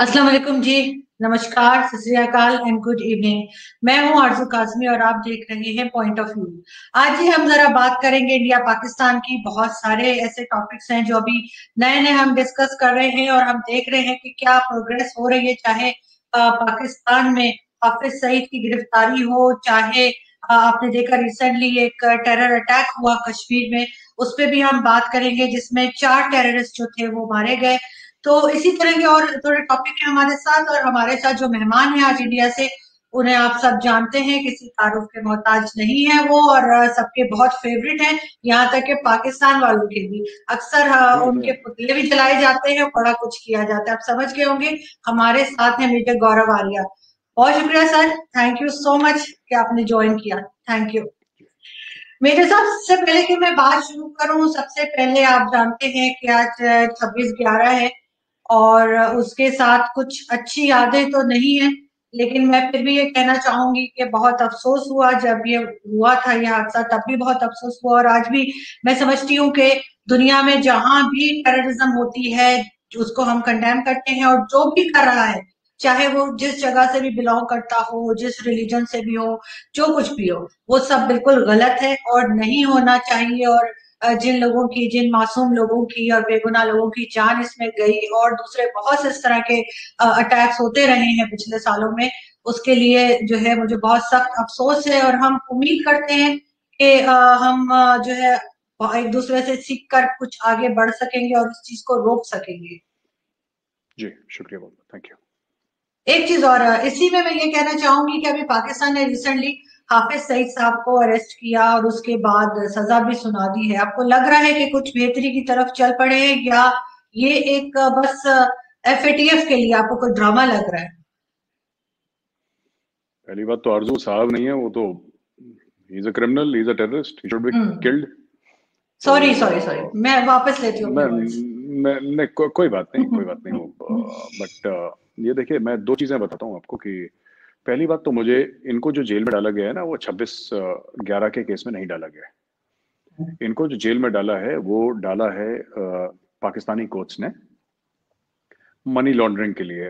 अस्सलाम वालेकुम जी। नमस्कार, सत श्री अकाल एंड गुड इवनिंग। मैं हूं आरजू काजमी और आप देख रहे हैं पॉइंट ऑफ व्यू। आज ही हम जरा बात करेंगे इंडिया पाकिस्तान की। बहुत सारे ऐसे टॉपिक्स हैं जो अभी नए नए हम डिस्कस कर रहे हैं और हम देख रहे हैं कि क्या प्रोग्रेस हो रही है। चाहे पाकिस्तान में हाफिज सईद की गिरफ्तारी हो, चाहे आपने देखा रिसेंटली एक टेरर अटैक हुआ कश्मीर में, उस पर भी हम बात करेंगे जिसमें 4 टेररिस्ट जो थे वो मारे गए। तो इसी तरह के और थोड़े टॉपिक है हमारे साथ, और हमारे साथ जो मेहमान है आज इंडिया से, उन्हें आप सब जानते हैं, किसी तारुफ के मोहताज नहीं है वो, और सबके बहुत फेवरेट हैं। यहाँ तक कि पाकिस्तान वालों के भी अक्सर उनके पुतले भी जलाए जाते हैं, बड़ा कुछ किया जाता है। आप समझ गए होंगे। हमारे साथ है मेजर गौरव आर्या। बहुत शुक्रिया sir, thank you so much कि आपने ज्वाइन किया। Thank you. मेरे साहब, सबसे पहले कि मैं बात शुरू करूं, सबसे पहले आप जानते हैं कि आज 26/11 है, और उसके साथ कुछ अच्छी यादें तो नहीं है, लेकिन मैं फिर भी ये कहना चाहूंगी कि बहुत अफसोस हुआ जब ये हुआ था, ये हादसा, तब भी बहुत अफसोस हुआ। और आज भी मैं समझती हूँ कि दुनिया में जहां भी टेररिज्म होती है उसको हम कंडेम करते हैं, और जो भी कर रहा है, चाहे वो जिस जगह से भी बिलोंग करता हो, जिस रिलीजन से भी हो, जो कुछ भी हो, वो सब बिल्कुल गलत है और नहीं होना चाहिए। और जिन लोगों की, जिन मासूम लोगों की और बेगुनाह लोगों की जान इसमें गई, और दूसरे बहुत से इस तरह के अटैक्स होते रहे हैं पिछले सालों में, उसके लिए जो है मुझे बहुत सख्त अफसोस है। और हम उम्मीद करते हैं कि हम जो है एक दूसरे से सीख कर कुछ आगे बढ़ सकेंगे और इस चीज को रोक सकेंगे। जी, शुक्रिया बहुत बहुत, थैंक यू। एक चीज और इसी में मैं ये कहना चाहूंगी कि अभी पाकिस्तान ने रिसेंटली हाफिज सईद साहब को अरेस्ट किया और उसके बाद सजा भी सुना दी है। आपको लग रहा है कि कुछ बेहतरी की तरफ चल पड़े हैं, या ये एक बस एफएटीएफ के लिए आपको कोई ड्रामा लग रहा है? पहली बात तो आरजू साहब नहीं है, वो तो ही is a criminal, he is a terrorist, he should be hmm. Killed. तो सॉरी सॉरी सॉरी, मैं वापस लेती हूँ अपने वर्ड्स। कोई बात नहीं, कोई बात नहीं वो। बट ये देखिए, मैं दो चीजें बताता हूँ आपको कि पहली बात तो मुझे इनको जो जेल में डाला गया है ना, वो 26/11 के केस में नहीं डाला गया है। इनको जो जेल में डाला है वो डाला है पाकिस्तानी कोर्ट्स ने मनी लॉन्ड्रिंग के लिए,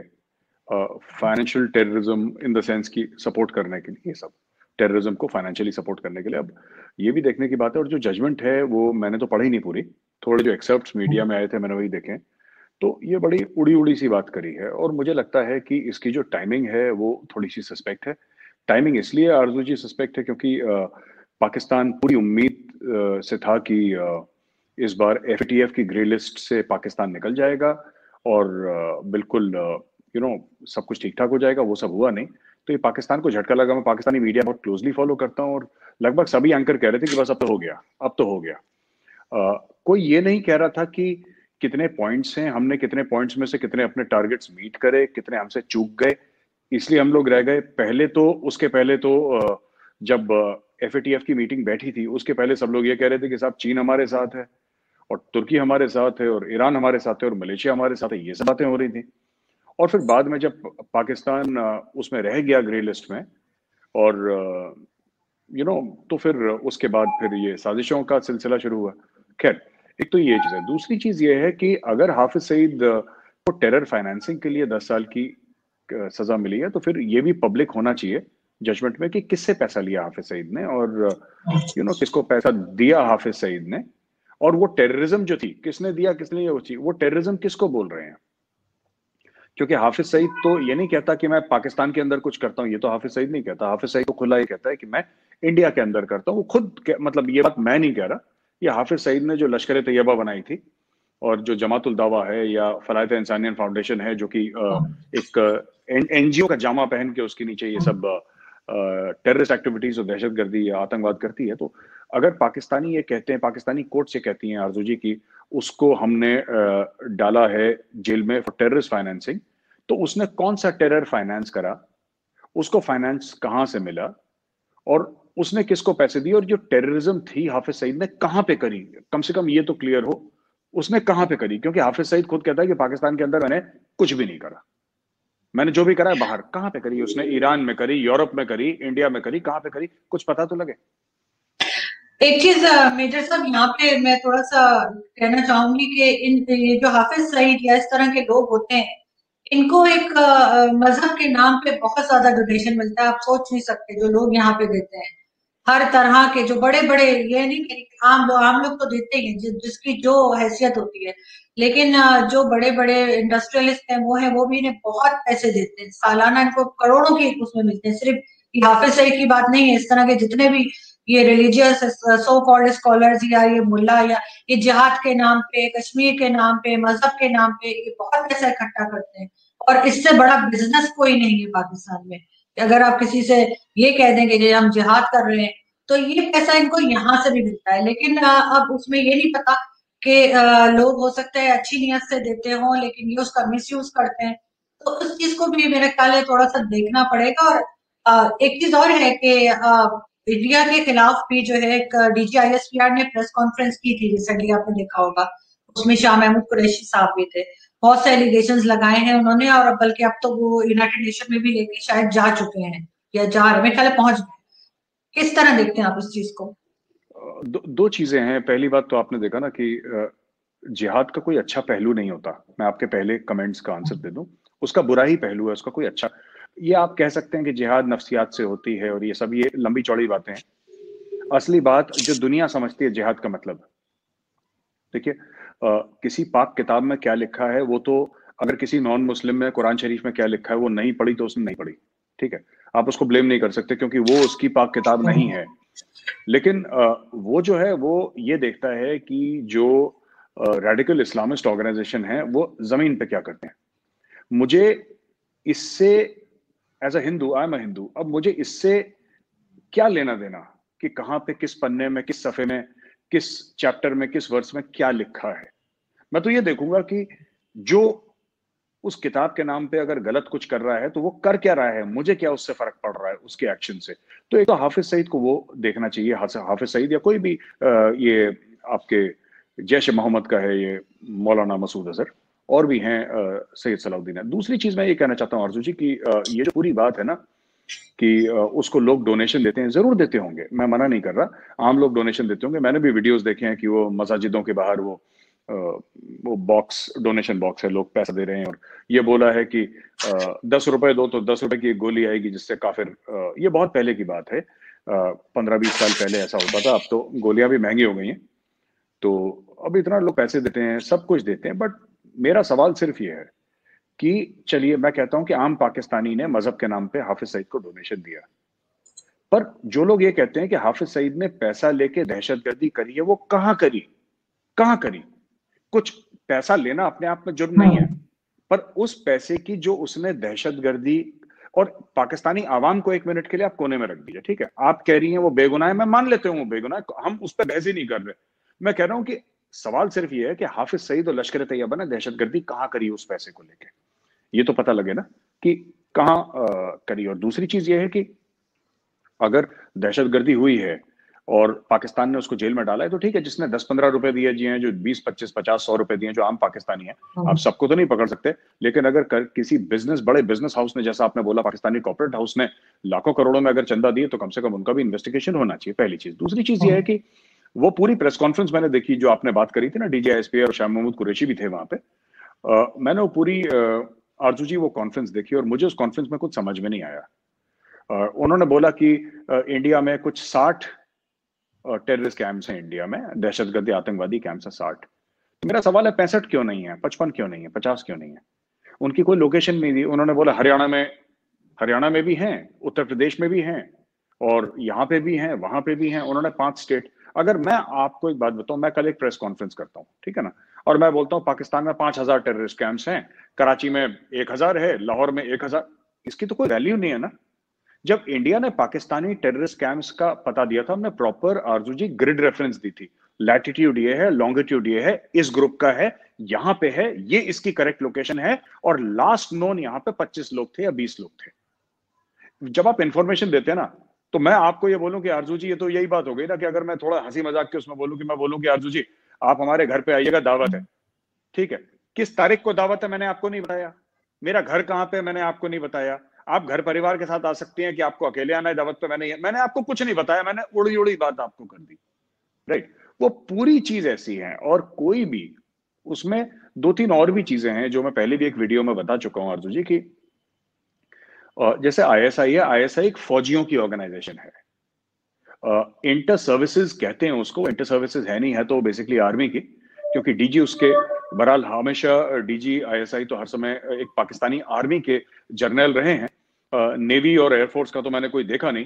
financial terrorism in the sense की सपोर्ट करने के लिए, ये सब टेररिज्म को फाइनेंशियली सपोर्ट करने के लिए। अब ये भी देखने की बात है, और जो जजमेंट है वो मैंने तो पढ़ी नहीं पूरी, थोड़े जो एक्सेप्ट मीडिया में आए थे मैंने वही देखे। तो ये बड़ी उड़ी उड़ी सी बात करी है, और मुझे लगता है कि इसकी जो टाइमिंग है वो थोड़ी सी सस्पेक्ट है। टाइमिंग इसलिए आरजू जी सस्पेक्ट है क्योंकि पाकिस्तान पूरी उम्मीद से था कि इस बार एफएटीएफ की ग्रे लिस्ट से पाकिस्तान निकल जाएगा, और बिल्कुल सब कुछ ठीक ठाक हो जाएगा। वो सब हुआ नहीं। तो ये पाकिस्तान को झटका लगा। मैं पाकिस्तानी मीडिया बहुत क्लोजली फॉलो करता हूँ, और लगभग सभी एंकर कह रहे थे कि बस अब तो हो गया, अब तो हो गया। कोई ये नहीं कह रहा था कि कितने पॉइंट्स हैं, हमने कितने पॉइंट्स में से कितने अपने टारगेट्स मीट करे, कितने हमसे चूक गए, इसलिए हम लोग रह गए। पहले तो, उसके पहले तो जब एफएटीएफ की मीटिंग बैठी थी, उसके पहले सब लोग ये कह रहे थे कि साहब चीन हमारे साथ है, और तुर्की हमारे साथ है, और ईरान हमारे साथ है, और मलेशिया हमारे साथ है। ये सब बातें हो रही थी। और फिर बाद में जब पाकिस्तान उसमें रह गया ग्रे लिस्ट में, और तो फिर उसके बाद फिर ये साजिशों का सिलसिला शुरू हुआ। खैर, एक तो ये चीज है। दूसरी चीज ये है कि अगर हाफिज सईद को टेरर फाइनेंसिंग के लिए 10 साल की सजा मिली है, तो फिर ये भी पब्लिक होना चाहिए जजमेंट में कि किससे पैसा लिया हाफिज सईद ने, और किसको पैसा दिया हाफिज सईद ने, और वो टेररिज्म जो थी किसने दिया, किसने वो टेररिज्म किसको बोल रहे हैं। क्योंकि हाफिज सईद तो ये नहीं कहता कि मैं पाकिस्तान के अंदर कुछ करता हूँ, ये तो हाफिज सईद नहीं कहता। हाफिज सईद तो खुला ये कहता है कि मैं इंडिया के अंदर करता हूँ। वो खुद मतलब ये बात मैं नहीं कह रहा, ये हाफिज सईद ने जो लश्कर तैयबा बनाई थी, और जो जमातुल दावा है या फलायत इंसानियत फाउंडेशन है, जो कि एक एनजीओ का जामा पहन के उसके नीचे ये सब टेररिस्ट एक्टिविटीज और दहशतगर्दी या आतंकवाद करती है। तो अगर पाकिस्तानी ये कहते हैं, पाकिस्तानी कोर्ट से कहती हैं आरजू जी की उसको हमने डाला है जेल में फॉर टेररिस्ट फाइनेंसिंग, तो उसने कौन सा टेरर फाइनेंस करा, उसको फाइनेंस कहां से मिला, और उसने किसको पैसे दिए, और जो टेररिज्म थी हाफिज सईद ने कहां पे करी, कम से कम ये तो क्लियर हो उसने कहां पे करी। क्योंकि हाफिज सईद खुद कहता है कि पाकिस्तान के अंदर मैंने कुछ भी नहीं करा, मैंने जो भी करा है बाहर। कहां पे करी उसने? ईरान में करी, यूरोप में करी, इंडिया में करी, कहां पे करी? कुछ पता तो लगे। एक चीज मेजर साहब, यहाँ पे मैं थोड़ा सा कहना चाहूंगी कि इन ये जो हाफिज सईद या इस तरह के लोग होते हैं, इनको एक मजहब के नाम पे बहुत ज्यादा डोनेशन मिलता है, आप सोच नहीं सकते जो लोग यहाँ पे देते हैं। हर तरह के जो बड़े बड़े, ये नहीं कि आम लोग तो देते ही हैं जिसकी जो हैसियत होती है, लेकिन जो बड़े बड़े इंडस्ट्रियलिस्ट हैं वो भी इन्हें बहुत पैसे देते हैं, सालाना इनको करोड़ों के उसमें मिलते हैं। सिर्फ ये हाफिज सईद की बात नहीं है, इस तरह के जितने भी ये रिलीजियस सो कॉल्ड स्कॉलर्स या ये मुल्ला या ये जिहाद के नाम पे, कश्मीर के नाम पे, मजहब के नाम पे ये बहुत पैसा इकट्ठा करते हैं। और इससे बड़ा बिजनेस कोई नहीं है पाकिस्तान में कि अगर आप किसी से ये कह देंगे कि हम जिहाद कर रहे हैं तो ये पैसा इनको यहाँ से भी मिलता है। लेकिन अब उसमें ये नहीं पता कि लोग हो सकता है अच्छी नीयत से देते हों लेकिन ये उसका मिसयूज करते हैं। तो उस चीज को भी मेरे ख्याल है थोड़ा सा देखना पड़ेगा। और एक चीज और है कि इंडिया के खिलाफ भी जो है एक DGISPR ने प्रेस कॉन्फ्रेंस की थी रिसेंटली, आपने देखा होगा। उसमें शाह महमूद कुरैशी साहब भी थे, बहुत से एलिगेशंस लगाए हैं उन्होंने, और अब बल्कि अब तो वो यूनाइटेड नेशन में भी लेके शायद जा चुके हैं या जा रहे, मेरे ख्याल है पहुंच गए। किस तरह देखते हैं आप इस चीज को? दो चीजें हैं। पहली बात तो आपने देखा ना कि जिहाद का कोई अच्छा पहलू नहीं होता। मैं आपके पहले कमेंट्स का आंसर दे दूं, उसका बुरा ही पहलू है, उसका कोई अच्छा। ये आप कह सकते हैं कि जिहाद नफ्सियात से होती है और ये सब, ये लंबी चौड़ी बातें हैं। असली बात जो दुनिया समझती है जिहाद का मतलब, देखिए किसी पाक किताब में क्या लिखा है वो तो, अगर किसी नॉन मुस्लिम में कुरान शरीफ में क्या लिखा है वो नहीं पढ़ी तो उसने नहीं पढ़ी, ठीक है। आप उसको ब्लेम नहीं कर सकते क्योंकि वो उसकी पाक किताब नहीं है। लेकिन वो जो है वो ये देखता है कि जो रेडिकल इस्लामिस्ट ऑर्गेनाइजेशन है वो जमीन पे क्या करते हैं। मुझे इससे, as a Hindu, I am a Hindu, अब मुझे इससे क्या लेना देना कि कहां पे, किस पन्ने में, किस सफे में, किस चैप्टर में, किस वर्स में क्या लिखा है। मैं तो ये देखूंगा कि जो उस किताब के नाम पे अगर गलत कुछ कर रहा है तो वो कर क्या रहा है, मुझे क्या उससे फर्क पड़ रहा है उसके एक्शन से। तो एक तो हाफिज सईद को वो देखना चाहिए, हाफिज सईद या कोई भी ये आपके जैश मोहम्मद का है ये मौलाना मसूद अजहर, और भी हैं सैयद सलाउद्दीन है। दूसरी चीज मैं ये कहना चाहता हूँ आरजू जी की ये जो पूरी बात है ना कि उसको लोग डोनेशन देते हैं, जरूर देते होंगे, मैं मना नहीं कर रहा, आम लोग डोनेशन देते होंगे। मैंने भी वीडियोस देखे हैं कि वो मसाजिदों के बाहर वो बॉक्स, डोनेशन बॉक्स है, लोग पैसा दे रहे हैं और ये बोला है कि 10 रुपए दो तो 10 रुपए की एक गोली आएगी जिससे काफिर, ये बहुत पहले की बात है, 15-20 साल पहले ऐसा होता था। अब तो गोलियां भी महंगी हो गई हैं, तो अब इतना लोग पैसे देते हैं, सब कुछ देते हैं। बट मेरा सवाल सिर्फ ये है कि चलिए मैं कहता हूं कि आम पाकिस्तानी ने मजहब के नाम पे हाफिज सईद को डोनेशन दिया, पर जो लोग ये कहते हैं कि हाफिज सईद ने पैसा लेके दहशतगर्दी करी है, वो कहां करी, कहां करी। कुछ पैसा लेना अपने आप में जुर्म नहीं है, पर उस पैसे की जो उसने दहशतगर्दी, और पाकिस्तानी आवाम को एक मिनट के लिए आप कोने में रख दीजिए, ठीक है, आप कह रही हैं वो बेगुनाह है, मैं मान लेते हूँ वो बेगुनाह है, हम उस पर बहस ही नहीं कर रहे। मैं कह रहा हूं कि सवाल सिर्फ ये है कि हाफिज सईद और लश्कर तैयबा ने दहशतगर्दी कहां करी उस पैसे को लेके, ये तो पता लगे ना कि कहां करी। और दूसरी चीज ये है कि अगर दहशतगर्दी हुई है और पाकिस्तान ने उसको जेल में डाला है तो ठीक है, जिसने 10-15 रुपए दिए जी हैं, जो 20-25-50-100 रुपए दिए, जो आम पाकिस्तानी है, आप सबको तो नहीं पकड़ सकते। लेकिन अगर किसी बिजनेस, बड़े बिजनेस हाउस ने, जैसा आपने बोला पाकिस्तानी कॉर्पोरेट हाउस ने लाखों करोड़ों में अगर चंदा दिए तो कम से कम उनका भी इन्वेस्टिगेशन होना चाहिए, पहली चीज। दूसरी चीज ये है कि वो पूरी प्रेस कॉन्फ्रेंस मैंने देखी जो आपने बात करी थी ना, DGISP और शाह महमूद कुरैशी भी थे वहां पे। मैंने वो पूरी आरजू जी वो कॉन्फ्रेंस देखी और मुझे उस कॉन्फ्रेंस में कुछ समझ में नहीं आया। उन्होंने बोला कि इंडिया में कुछ 60 टेररिस्ट कैंप्स हैं, इंडिया में दहशतगर्दी आतंकवादी कैंप्स हैं 60। तो मेरा सवाल है 65 क्यों नहीं है, 55 क्यों नहीं है, 50 क्यों नहीं है? उनकी कोई लोकेशन नहीं दी। उन्होंने बोला हरियाणा में भी हैं, उत्तर प्रदेश में भी हैं, और यहाँ पे भी हैं, वहां पे भी हैं। उन्होंने 5 स्टेट। अगर मैं आपको एक बात बताऊं, मैं कल एक प्रेस कॉन्फ्रेंस करता हूँ, ठीक है ना, और मैं बोलता हूँ पाकिस्तान में 5,000 टेररिस्ट कैंप्स हैं, कराची में 1,000 है, लाहौर में 1,000, इसकी तो कोई वैल्यू नहीं है ना। जब इंडिया ने पाकिस्तानी टेररिस्ट कैंप्स का पता दिया था, हमने प्रॉपर आरजू जी ग्रिड रेफरेंस दी थी, लैटिट्यूड ये है, लॉन्गिट्यूड ये है, इस ग्रुप का है, यहाँ पे है, ये इसकी करेक्ट लोकेशन है, और लास्ट नोन यहाँ पे 25 लोग थे या 20 लोग थे। जब आप इंफॉर्मेशन देते हैं ना, तो मैं आपको ये बोलूं कि आरजू जी, ये तो यही बात हो गई ना कि अगर मैं थोड़ा हंसी मजाक के उसमें बोलूं कि मैं बोलूं कि आरजू जी आप हमारे घर पे आइएगा, दावत है, ठीक है, किस तारीख को दावत है मैंने आपको नहीं बताया, मेरा घर कहां पे मैंने आपको नहीं बताया, आप घर परिवार के साथ आ सकती हैं कि आपको अकेले आना है दावत पे, मैंने आपको कुछ नहीं बताया, मैंने उड़ी उड़ी बात आपको कर दी, राइट। वो पूरी चीज ऐसी है, और कोई भी उसमें दो तीन और भी चीजें हैं जो मैं पहले भी एक वीडियो में बता चुका हूं आरजू जी की, जैसे आईएसआई है, आईएसआई एक फौजियों की ऑर्गेनाइजेशन है। इंटर सर्विसेज कहते हैं उसको, इंटर सर्विसेज है नहीं, है तो बेसिकली आर्मी की, क्योंकि डीजी उसके, बहरहाल हमेशा डीजी आईएसआई तो हर समय एक पाकिस्तानी आर्मी के जर्नल रहे हैं। नेवी और एयरफोर्स का तो मैंने कोई देखा नहीं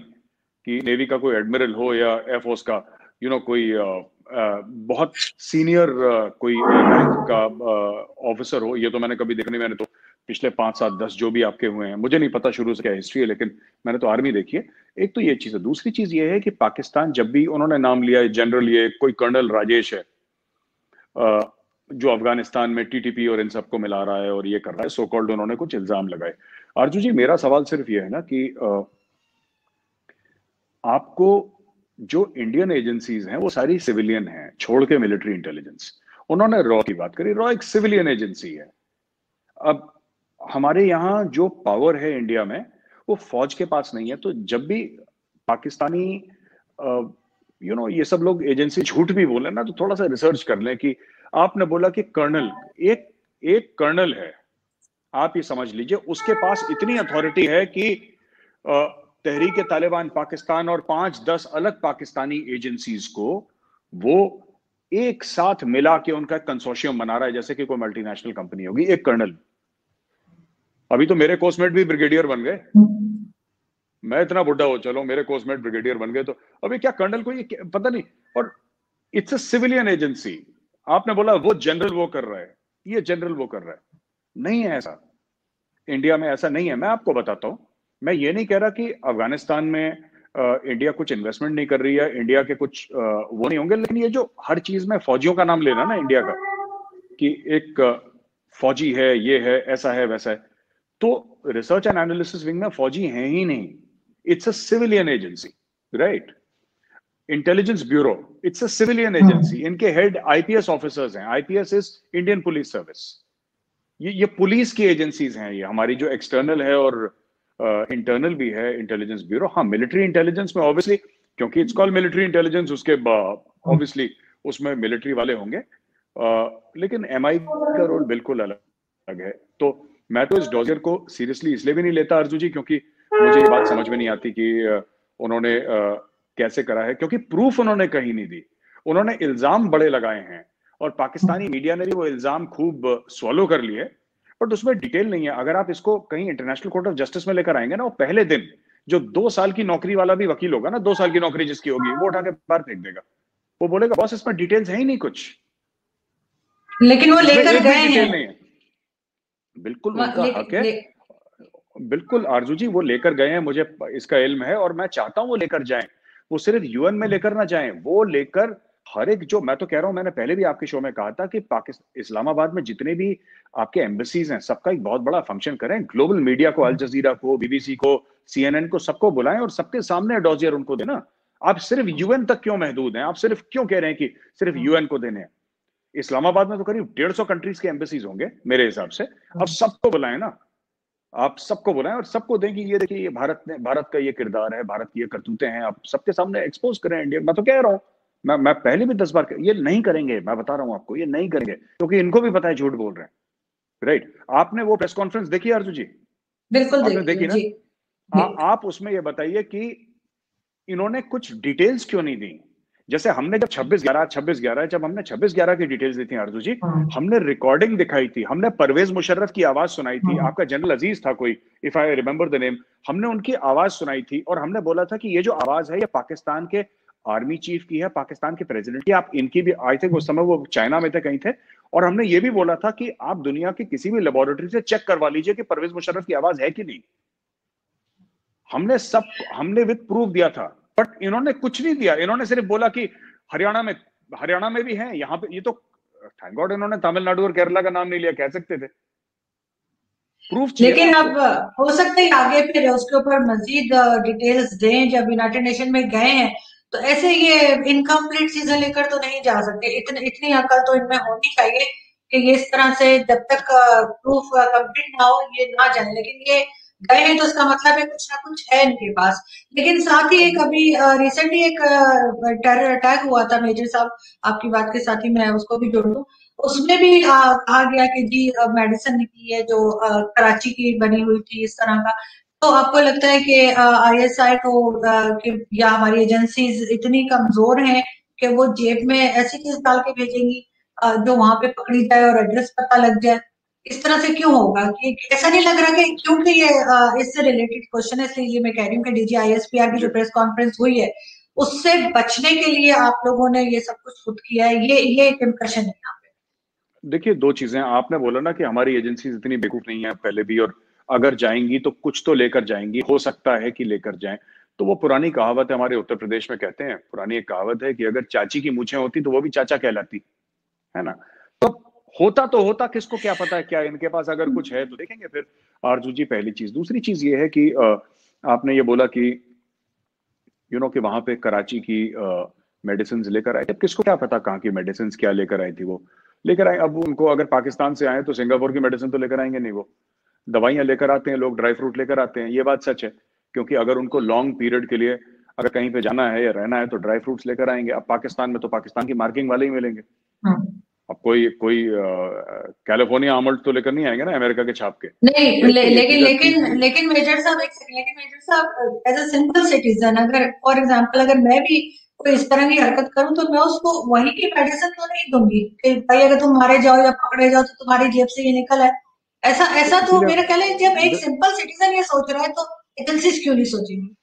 कि नेवी का कोई एडमिरल हो या एयरफोर्स का कोई बहुत सीनियर कोई रैंक का ऑफिसर हो, ये तो मैंने कभी देखा नहीं। मैंने तो पिछले 5 7 10 जो भी आपके हुए हैं, मुझे नहीं पता शुरू से क्या हिस्ट्री है, लेकिन मैंने तो आर्मी देखी है। एक तो ये चीज है। दूसरी चीज ये है कि पाकिस्तान जब भी उन्होंने नाम लिया है, जनरल ये कोई कर्नल राजेश है जो अफगानिस्तान में टीटीपी और इन सबको मिला रहा है और ये कर रहा है, सो कॉल्ड उन्होंने कुछ इल्जाम लगाए। आरजू जी, मेरा सवाल सिर्फ ये है ना कि आपको जो इंडियन एजेंसीज हैं वो सारी सिविलियन हैं, छोड़ के मिलिट्री इंटेलिजेंस। उन्होंने रॉ की बात करी, रॉ एक सिविलियन एजेंसी है। अब हमारे यहाँ जो पावर है इंडिया में वो फौज के पास नहीं है। तो जब भी पाकिस्तानी ये सब लोग एजेंसी झूठ भी बोले ना, तो थोड़ा सा रिसर्च कर लें कि आपने बोला कि कर्नल, एक एक कर्नल है, आप ये समझ लीजिए उसके पास इतनी अथॉरिटी है कि तहरीक तालिबान पाकिस्तान और 5 10 अलग पाकिस्तानी एजेंसीज को वो एक साथ मिला के उनका कंसोर्शियम बना रहा है, जैसे कि कोई मल्टीनेशनल कंपनी होगी। एक कर्नल, अभी तो मेरे कोस्टमेट भी ब्रिगेडियर बन गए। मैं इतना बुढ़ा हो चलो, मेरे कोस्टमेट ब्रिगेडियर बन गए, तो अभी क्या कर्नल को ये पता नहीं। और इट्स अ सिविलियन एजेंसी। आपने बोला वो जनरल वो कर रहा है, ये जनरल वो कर रहा है, नहीं है ऐसा। इंडिया में ऐसा नहीं है। मैं आपको बताता हूं, मैं ये नहीं कह रहा कि अफगानिस्तान में इंडिया कुछ इन्वेस्टमेंट नहीं कर रही है, इंडिया के कुछ वो नहीं होंगे, लेकिन ये जो हर चीज में फौजियों का नाम लेना ना इंडिया का, कि एक फौजी है, ये है, ऐसा है, वैसा है, तो रिसर्च एंड एनालिसिस विंग में फौजी हैं ही नहीं। It's a civilian agency, right? Intelligence bureau, it's a civilian agency. इनके हेड आईपीएस ऑफिसर्स हैं। IPS is Indian police service. ये पुलिस की एजेंसीज हैं, ये हमारी जो एक्सटर्नल है और इंटरनल भी है इंटेलिजेंस ब्यूरो। हाँ, मिलिट्री इंटेलिजेंस में ऑब्वियसली, क्योंकि इट्स कॉल्ड मिलिट्री इंटेलिजेंस, उसके ऑब्वियसली उसमें मिलिट्री वाले होंगे, लेकिन एमआई का रोल बिल्कुल अलग है। तो मैं तो इस डॉजियर को सीरियसली इसलिए भी नहीं लेता अर्जू जी, क्योंकि मुझे ये बात समझ में नहीं आती कि उन्होंने कैसे करा है, क्योंकि प्रूफ उन्होंने कहीं नहीं दी। उन्होंने इल्जाम बड़े लगाए हैं और पाकिस्तानी मीडिया ने भी वो इल्जाम खूब स्वॉलो कर लिए, बट उसमें डिटेल नहीं है। अगर आप इसको कहीं इंटरनेशनल कोर्ट ऑफ जस्टिस में लेकर आएंगे ना, वो पहले दिन जो 2 साल की नौकरी वाला भी वकील होगा ना, 2 साल की नौकरी जिसकी होगी, वो उठा के बाहर फेंक देगा। वो बोलेगा बॉस इसमें डिटेल्स है ही नहीं कुछ, लेकिन वो इसमें लेकर एक भी गए डिटेल हैं। नहीं है। बिल्कुल उनका हक है। ले, बिल्कुल आरजू जी, वो लेकर गए हैं, मुझे इसका इल्म है और मैं चाहता हूं वो लेकर जाएं। वो सिर्फ यूएन में लेकर ना जाएं, वो लेकर हर एक, जो मैं तो कह रहा हूं, मैंने पहले भी आपके शो में कहा था कि पाकिस्तान, इस्लामाबाद में जितने भी आपके एम्बेसीज हैं, सबका एक बहुत बड़ा फंक्शन करें। ग्लोबल मीडिया को, अल जजीरा को, बीबीसी को, सीएनएन को, सबको बुलाएं और सबके सामने डॉजियर उनको देना। आप सिर्फ यूएन तक क्यों महदूद हैं? आप सिर्फ क्यों कह रहे हैं कि सिर्फ यूएन को देने हैं? इस्लामाबाद में तो करीब 150 कंट्रीज के एम्बेसीज होंगे मेरे हिसाब से। अब सबको बुलाएं ना, आप सबको बुलाएं और सबको दें कि ये देखिए, ये भारत का ये किरदार है, भारत की ये करतूतें हैं, आप सबके सामने एक्सपोज करें इंडिया। मैं तो कह रहा हूं, मैं पहले भी 10 बार ये नहीं करेंगे, मैं बता रहा हूं आपको, ये नहीं करेंगे, क्योंकि इनको भी पता है झूठ बोल रहे हैं, राइट? आपने वो प्रेस कॉन्फ्रेंस देखी अर्जु जी? बिल्कुल आपने देखिए देखी ना? जी, जी। आप उसमें ये बताइए कि इन्होंने कुछ डिटेल्स क्यों नहीं दी? जैसे हमने जब 26/11 जब हमने 26/11 की डिटेल्स दी थी आरजू जी, हमने रिकॉर्डिंग दिखाई थी, हमने परवेज मुशर्रफ की आवाज सुनाई थी, आपका जनरल अजीज था कोई, if I remember the name, हमने उनकी आवाज सुनाई थी और हमने बोला था कि ये जो आवाज है ये पाकिस्तान के आर्मी चीफ की है, पाकिस्तान के प्रेसिडेंट की, आप इनकी भी, आई थिंक उस समय वो चाइना में थे, कहीं थे, और हमने ये भी बोला था कि आप दुनिया की किसी भी लेबोरेटरी से चेक करवा लीजिए कि परवेज मुशर्रफ की आवाज है कि नहीं। हमने विद प्रूफ दिया था, बट इन्होंने कुछ नहीं दिया। इन्होंने सिर्फ बोला कि हरियाणा में भी हैं, यहाँ पे, ये तो थैंक गॉड इन्होंने तमिलनाडु और केरला का नाम नहीं लिया, कह सकते थे। प्रूफ चाहिए लेकिन ना अब आपको। हो सकता है आगे फिर उसके ऊपर मजीद डिटेल्स दें, जब यूनाइटेड नेशन में गए हैं तो ऐसे ये इनकम्प्लीट चीजें लेकर तो नहीं जा सकते। इतनी अकल तो इनमें होनी चाहिए कि ये इस तरह से जब तक प्रूफ कंप्लीट ना हो ये ना जाए। लेकिन ये गए हैं तो इसका मतलब है कुछ ना कुछ है इनके पास। लेकिन साथ ही एक अभी रिसेंटली एक टेरर अटैक हुआ था मेजर साहब, आपकी बात के साथ ही मैं उसको भी जोड़ दूं। उसमें भी कहा गया कि जी मेडिसिन निकली है जो कराची की बनी हुई थी इस तरह का। तो आपको लगता है कि आईएसआई को या हमारी एजेंसीज इतनी कमजोर हैं कि वो जेब में ऐसी चीज डाल के भेजेंगी जो वहां पे पकड़ी जाए और एड्रेस पता लग जाए? इस तरह से क्यों होगा? कि ऐसा नहीं लग रहा कि क्योंकि ये इससे रिलेटेड क्वेश्चन है, इसलिए मैं कह रही हूँ कि डीजीआईएसपीआर की जो मुझे प्रेस कॉन्फ्रेंस हुई है उससे बचने के लिए आप लोगों ने ये सब कुछ खुद किया है, ये एक इम्प्रेशन है यहाँ पे। देखिए, दो चीजें आपने बोला ना कि हमारी एजेंसी इतनी बेवकूफ नहीं है पहले भी, और अगर जाएंगी तो कुछ तो लेकर जाएंगी, हो सकता है कि लेकर जाएं। तो वो पुरानी कहावत है, हमारे उत्तर प्रदेश में कहते हैं, पुरानी एक कहावत है कि अगर चाची की मूछें होती तो वो भी चाचा कहलाती, है ना? तो होता तो होता, किसको क्या पता है क्या इनके पास अगर कुछ है तो देखेंगे फिर। आरजू जी, पहली चीज। दूसरी चीज ये है कि आपने ये बोला कि कि वहां पे कराची की मेडिसिन लेकर आए थे। किसको क्या पता कहाँ की मेडिसिन क्या लेकर आई थी वो, लेकर आए। अब उनको अगर पाकिस्तान से आए तो सिंगापुर की मेडिसिन तो लेकर आएंगे नहीं वो। दवाइयां लेकर आते हैं लोग, ड्राई फ्रूट लेकर आते हैं, ये बात सच है। क्योंकि अगर उनको लॉन्ग पीरियड के लिए अगर कहीं पे जाना है या रहना है तो ड्राई फ्रूट्स लेकर आएंगे। अब पाकिस्तान में तो पाकिस्तान की मार्किंग वाले ही मिलेंगे। हम्म। अब कोई कोई कैलिफोर्निया आमंड तो लेकर नहीं आएंगे ना अमेरिका के छाप के। नहीं तो एक तो ये लेकिन चीज अच्छी लेकिन थी। लेकिन मेजर साहब एक सेकंड, लेकिन मेजर साहब एज अ सिंपल सिटीजन अगर फॉर एग्जांपल अगर मैं भी कोई इस तरह की हरकत करूं तो मैं उसको वहीं की मेडिसिन तो नहीं दूंगी कि भाई अगर तुम मारे जाओ या पकड़े जाओ तो तुम्हारी जेब से ये निकल है। ऐसा तो ऐसा तो इसीलिए मेरा ख्याल है जब एक सिंपल सिटीजन ये सोच रहा है तो एजेंसीज क्यों नहीं सोचेंगी?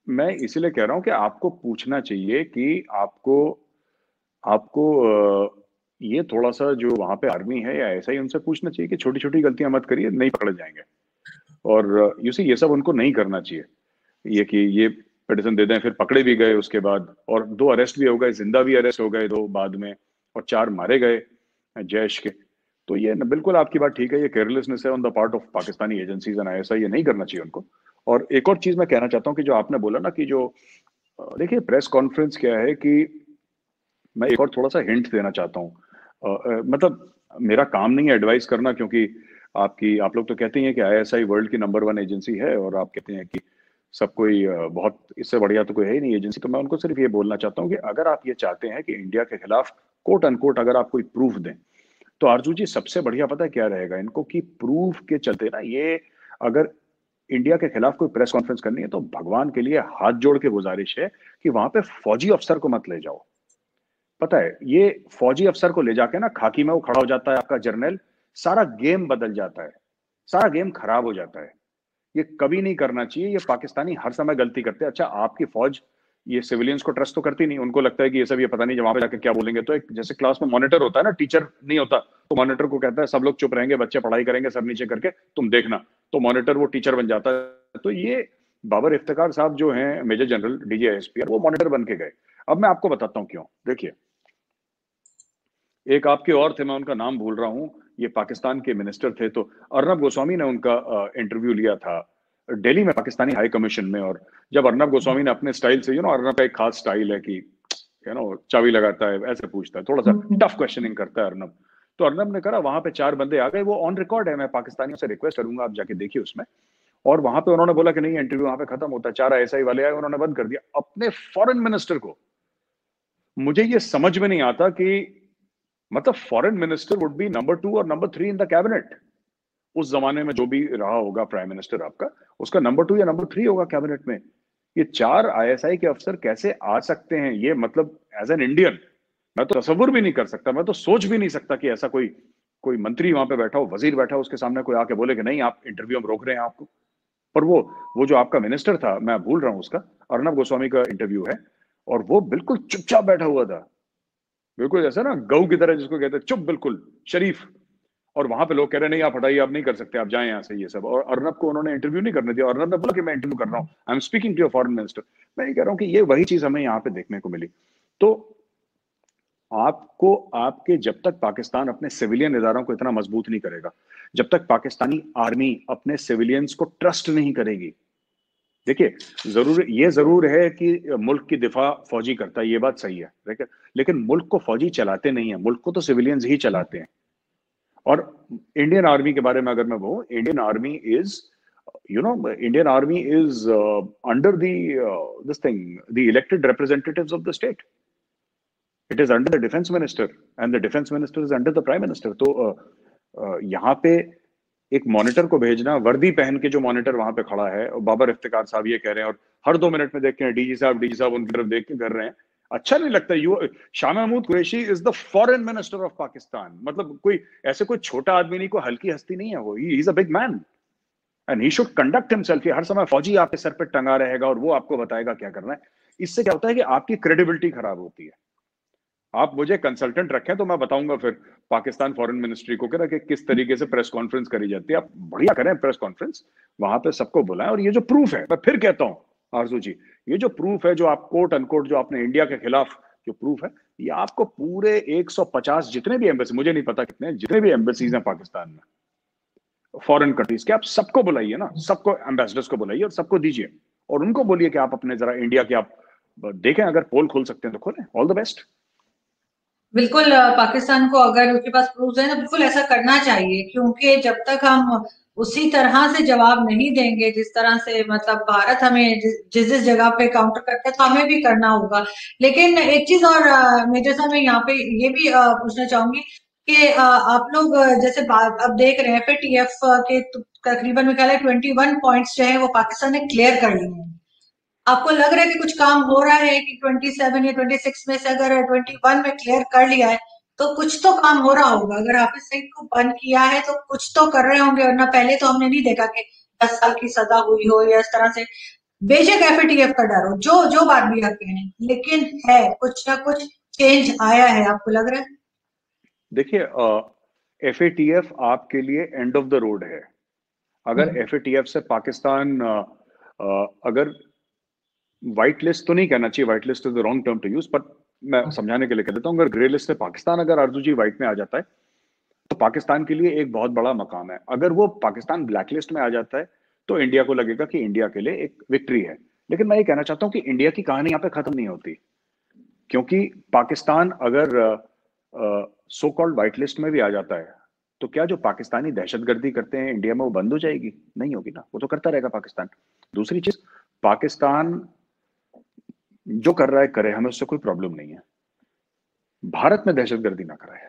मैं इसीलिए कह रहा हूं कि आपको पूछना चाहिए कि आपको आपको ये थोड़ा सा जो वहां पे आर्मी है या ऐसा ही उनसे पूछना चाहिए कि छोटी छोटी गलतियां मत करिए, नहीं पकड़े जाएंगे। और ये सब उनको नहीं करना चाहिए। ये कि ये मेडिसिन दे दें फिर पकड़े भी गए उसके बाद, और 2 अरेस्ट भी हो गए, जिंदा भी अरेस्ट हो गए 2 बाद में, और 4 मारे गए जैश के। तो ये बिल्कुल आपकी बात ठीक है, ये केयरलेसनेस है on the part of Pakistani agencies and ISI, ये नहीं करना चाहिए उनको। और एक और चीज मैं कहना चाहता हूँ कि जो आपने बोला ना कि जो देखिए प्रेस कॉन्फ्रेंस क्या है कि मैं एक और थोड़ा सा हिंट देना चाहता हूँ। मतलब मेरा काम नहीं है एडवाइस करना, क्योंकि आप लोग तो कहते ही हैं कि आईएसआई वर्ल्ड की नंबर 1 एजेंसी है, और आप कहते हैं कि सब कोई बहुत इससे बढ़िया तो कोई है ही नहीं एजेंसी। तो मैं उनको सिर्फ ये बोलना चाहता हूँ कि अगर आप ये चाहते हैं कि इंडिया के खिलाफ कोट अनकोट अगर आप कोई प्रूफ दें, तो आरजू जी सबसे बढ़िया पता है क्या रहेगा इनको, कि प्रूफ के चलते ना ये, अगर इंडिया के खिलाफ कोई प्रेस कॉन्फ्रेंस करनी है तो भगवान के लिए हाथ जोड़ के गुजारिश है कि वहां पे फौजी अफसर को मत ले जाओ। पता है, ये फौजी अफसर को ले जाके ना खाकी में वो खड़ा हो जाता है आपका जर्नल, सारा गेम बदल जाता है, सारा गेम खराब हो जाता है। ये कभी नहीं करना चाहिए। ये पाकिस्तानी हर समय गलती करते हैं। अच्छा, आपकी फौज ये सिविलियंस को ट्रस्ट तो करती नहीं, उनको लगता है कि ये सब ये पता नहीं वहां पे जाके क्या बोलेंगे। तो एक जैसे क्लास में मॉनिटर होता है ना, टीचर नहीं होता, तो मॉनिटर को कहता है सब लोग चुप रहेंगे, बच्चे पढ़ाई करेंगे सर नीचे करके, तुम देखना। तो मॉनिटर वो टीचर बन जाता है। तो ये बाबर इफ्तिकार साहब जो हैं मेजर जनरल डीजीआईएसपी, वो मॉनिटर बन के गए। अब मैं आपको बताता हूँ क्यों। देखिए, एक आपके और थे, मैं उनका नाम भूल रहा हूँ, ये पाकिस्तान के मिनिस्टर थे, तो अर्नब गोस्वामी ने उनका इंटरव्यू लिया था दिल्ली में पाकिस्तानी हाई कमीशन में। और जब अर्नब गोस्वामी ने अपने स्टाइल से, अर्नब का एक खास स्टाइल है कि चाबी लगाता है, ऐसे पूछता है, थोड़ा सा टफ क्वेश्चनिंग करता है अर्नब। तो अर्नब ने कहा वहां पे 4 बंदे आ गए, वो ऑन रिकॉर्ड है, मैं पाकिस्तानियों से रिक्वेस्ट करूंगा आप जाके देखिए उसमें। और वहां पे उन्होंने बोला कि नहीं, इंटरव्यू वहां पे खत्म होता है, 4 आईएसआई वाले आए, उन्होंने बंद कर दिया अपने फॉरेन मिनिस्टर को। मुझे ये समझ में नहीं आता कि मतलब foreign minister would be number 2 और नंबर 3 इन द कैबिनेट। उस जमाने में जो भी रहा होगा प्राइम मिनिस्टर आपका, उसका नंबर 2 या नंबर 3 होगा कैबिनेट में। ये 4 आईएसआई के अफसर कैसे आ सकते हैं? ये मतलब एज एन इंडियन मैं तो तसव्वुर भी नहीं कर सकता, मैं तो सोच भी नहीं सकता कि ऐसा कोई कोई मंत्री वहां पे बैठा हो, वजीर बैठा हो, उसके सामने कोई आके बोले कि नहीं आप इंटरव्यू में रोक रहे हैं आपको। पर वो जो आपका मिनिस्टर था, मैं भूल रहा हूं उसका, अर्नब गोस्वामी का इंटरव्यू है, और वो बिल्कुल चुपचाप बैठा हुआ था, बिल्कुल जैसा ना गऊ की तरह, जिसको कहते हैं चुप, बिल्कुल शरीफ। और वहां पे लोग कह रहे हैं नहीं आप हटाइए, आप नहीं कर सकते, आप जाएं यहाँ से, ये सब। और अर्नब को उन्होंने इंटरव्यू नहीं करने दिया। अर्नब ने बोला कि मैं इंटरव्यू कर रहा हूँ, I am speaking to your foreign minister. मैं ये कह रहा हूँ कि ये वही चीज हमें यहाँ पे देखने को मिली। तो आपको आपके जब तक पाकिस्तान अपने सिविलियन इदारों को इतना मजबूत नहीं करेगा, जब तक पाकिस्तानी आर्मी अपने सिविलियंस को ट्रस्ट नहीं करेगी। देखिए, जरूर है कि मुल्क की दिफा फौजी करता है, ये बात सही है, लेकिन मुल्क को फौजी चलाते नहीं है, मुल्क को तो सिविलियंस ही चलाते हैं। और इंडियन आर्मी के बारे में अगर मैं बोलूं, Indian army is under this thing, the elected representatives of the state. It is under the defence minister and the defence minister is under the prime minister. तो यहाँ पे एक मॉनिटर को भेजना, वर्दी पहन के जो मॉनिटर वहां पे खड़ा है, और बाबर इफ्तिकार साहब ये कह रहे हैं और हर 2 मिनट में देख के डीजी साहब उनकी तरफ देख के कर रहे हैं, अच्छा नहीं लगता। Shah Mahmood Qureshi is the foreign minister of Pakistan, मतलब कोई ऐसे कोई छोटा आदमी नहीं, कोई हल्की हस्ती नहीं है वो, he is a big man and he should conduct himself. हर समय फौजी आपके सर पे टंगा रहेगा और वो आपको बताएगा क्या करना है। इससे क्या होता है कि आपकी क्रेडिबिलिटी खराब होती है। आप मुझे कंसल्टेंट रखें तो मैं बताऊंगा फिर पाकिस्तान फॉरेन मिनिस्ट्री को कि किस तरीके से प्रेस कॉन्फ्रेंस करी जाती है। आप बढ़िया करें प्रेस कॉन्फ्रेंस, वहां पे सबको बुलाएं। और ये जो प्रूफ है, मैं फिर कहता हूं आरजू जी, ये जो प्रूफ है, जो आप कोट अनकोट जो आपने इंडिया के खिलाफ जो प्रूफ है, ये आपको पूरे 150 जितने भी एम्बेसी, मुझे नहीं पता कितने, जितने भी एम्बेसीज हैं पाकिस्तान में, फॉरेन कंट्रीज के, आप सबको बुलाइए ना, सबको एम्बेसडर्स को बुलाइए और सबको दीजिए और उनको बोलिए कि आप अपने जरा इंडिया के आप देखें, अगर पोल खोल सकते हैं तो खोलें। All the best. बिल्कुल, पाकिस्तान को अगर उसके पास प्रूफ है तो बिल्कुल ऐसा करना चाहिए, क्योंकि जब तक हम उसी तरह से जवाब नहीं देंगे जिस तरह से मतलब भारत हमें जिस जिस जगह पे काउंटर करता है, तो हमें भी करना होगा। लेकिन एक चीज और मेजर साहब, मैं यहाँ पे ये भी पूछना चाहूंगी कि आप लोग जैसे अब देख रहे हैं FATF के तकरीबन में ख्याल है 21 पॉइंट्स जो है वो पाकिस्तान ने क्लियर कर लिए हैं। आपको लग रहा है कि कुछ काम हो रहा है कि 27 या 26 में से अगर 21 में क्लियर कर लिया है तो कुछ तो काम हो रहा होगा? अगर हाफिज सईद को बंद किया है तो कुछ तो कर रहे होंगे, वरना पहले तो हमने नहीं देखा कि 10 साल की सजा हुई हो या इस तरह से। बेशक FATF का डर हो, जो जो बात भी आप कह रहे हैं, लेकिन है कुछ ना कुछ चेंज आया है, आपको लग रहा है? देखिए, FATF आपके लिए एंड ऑफ द रोड है। अगर FATF से पाकिस्तान अगर व्हाइट लिस्ट तो नहीं कहना चाहिए, white list is the wrong term to use, but मैं समझाने के लिए कह देता हूं, अगर ग्रे लिस्ट से पाकिस्तान अगर आरजू जी व्हाइट में आ जाता है तो पाकिस्तान के लिए एक बहुत बड़ा मकाम है। अगर वो पाकिस्तान ब्लैक लिस्ट में आ जाता है तो इंडिया को लगेगा कि इंडिया के लिए एक विक्ट्री है। लेकिन मैं ये कहना चाहता हूं कि इंडिया की कहानी यहाँ पे खत्म नहीं होती, क्योंकि पाकिस्तान अगर सो कॉल्ड व्हाइट लिस्ट में भी आ जाता है तो क्या जो पाकिस्तानी दहशतगर्दी करते हैं इंडिया में वो बंद हो जाएगी? नहीं होगी ना, वो तो करता रहेगा पाकिस्तान। दूसरी चीज, पाकिस्तान जो कर रहा है करे, हमें उससे कोई प्रॉब्लम नहीं है। भारत में दहशतगर्दी ना कराए,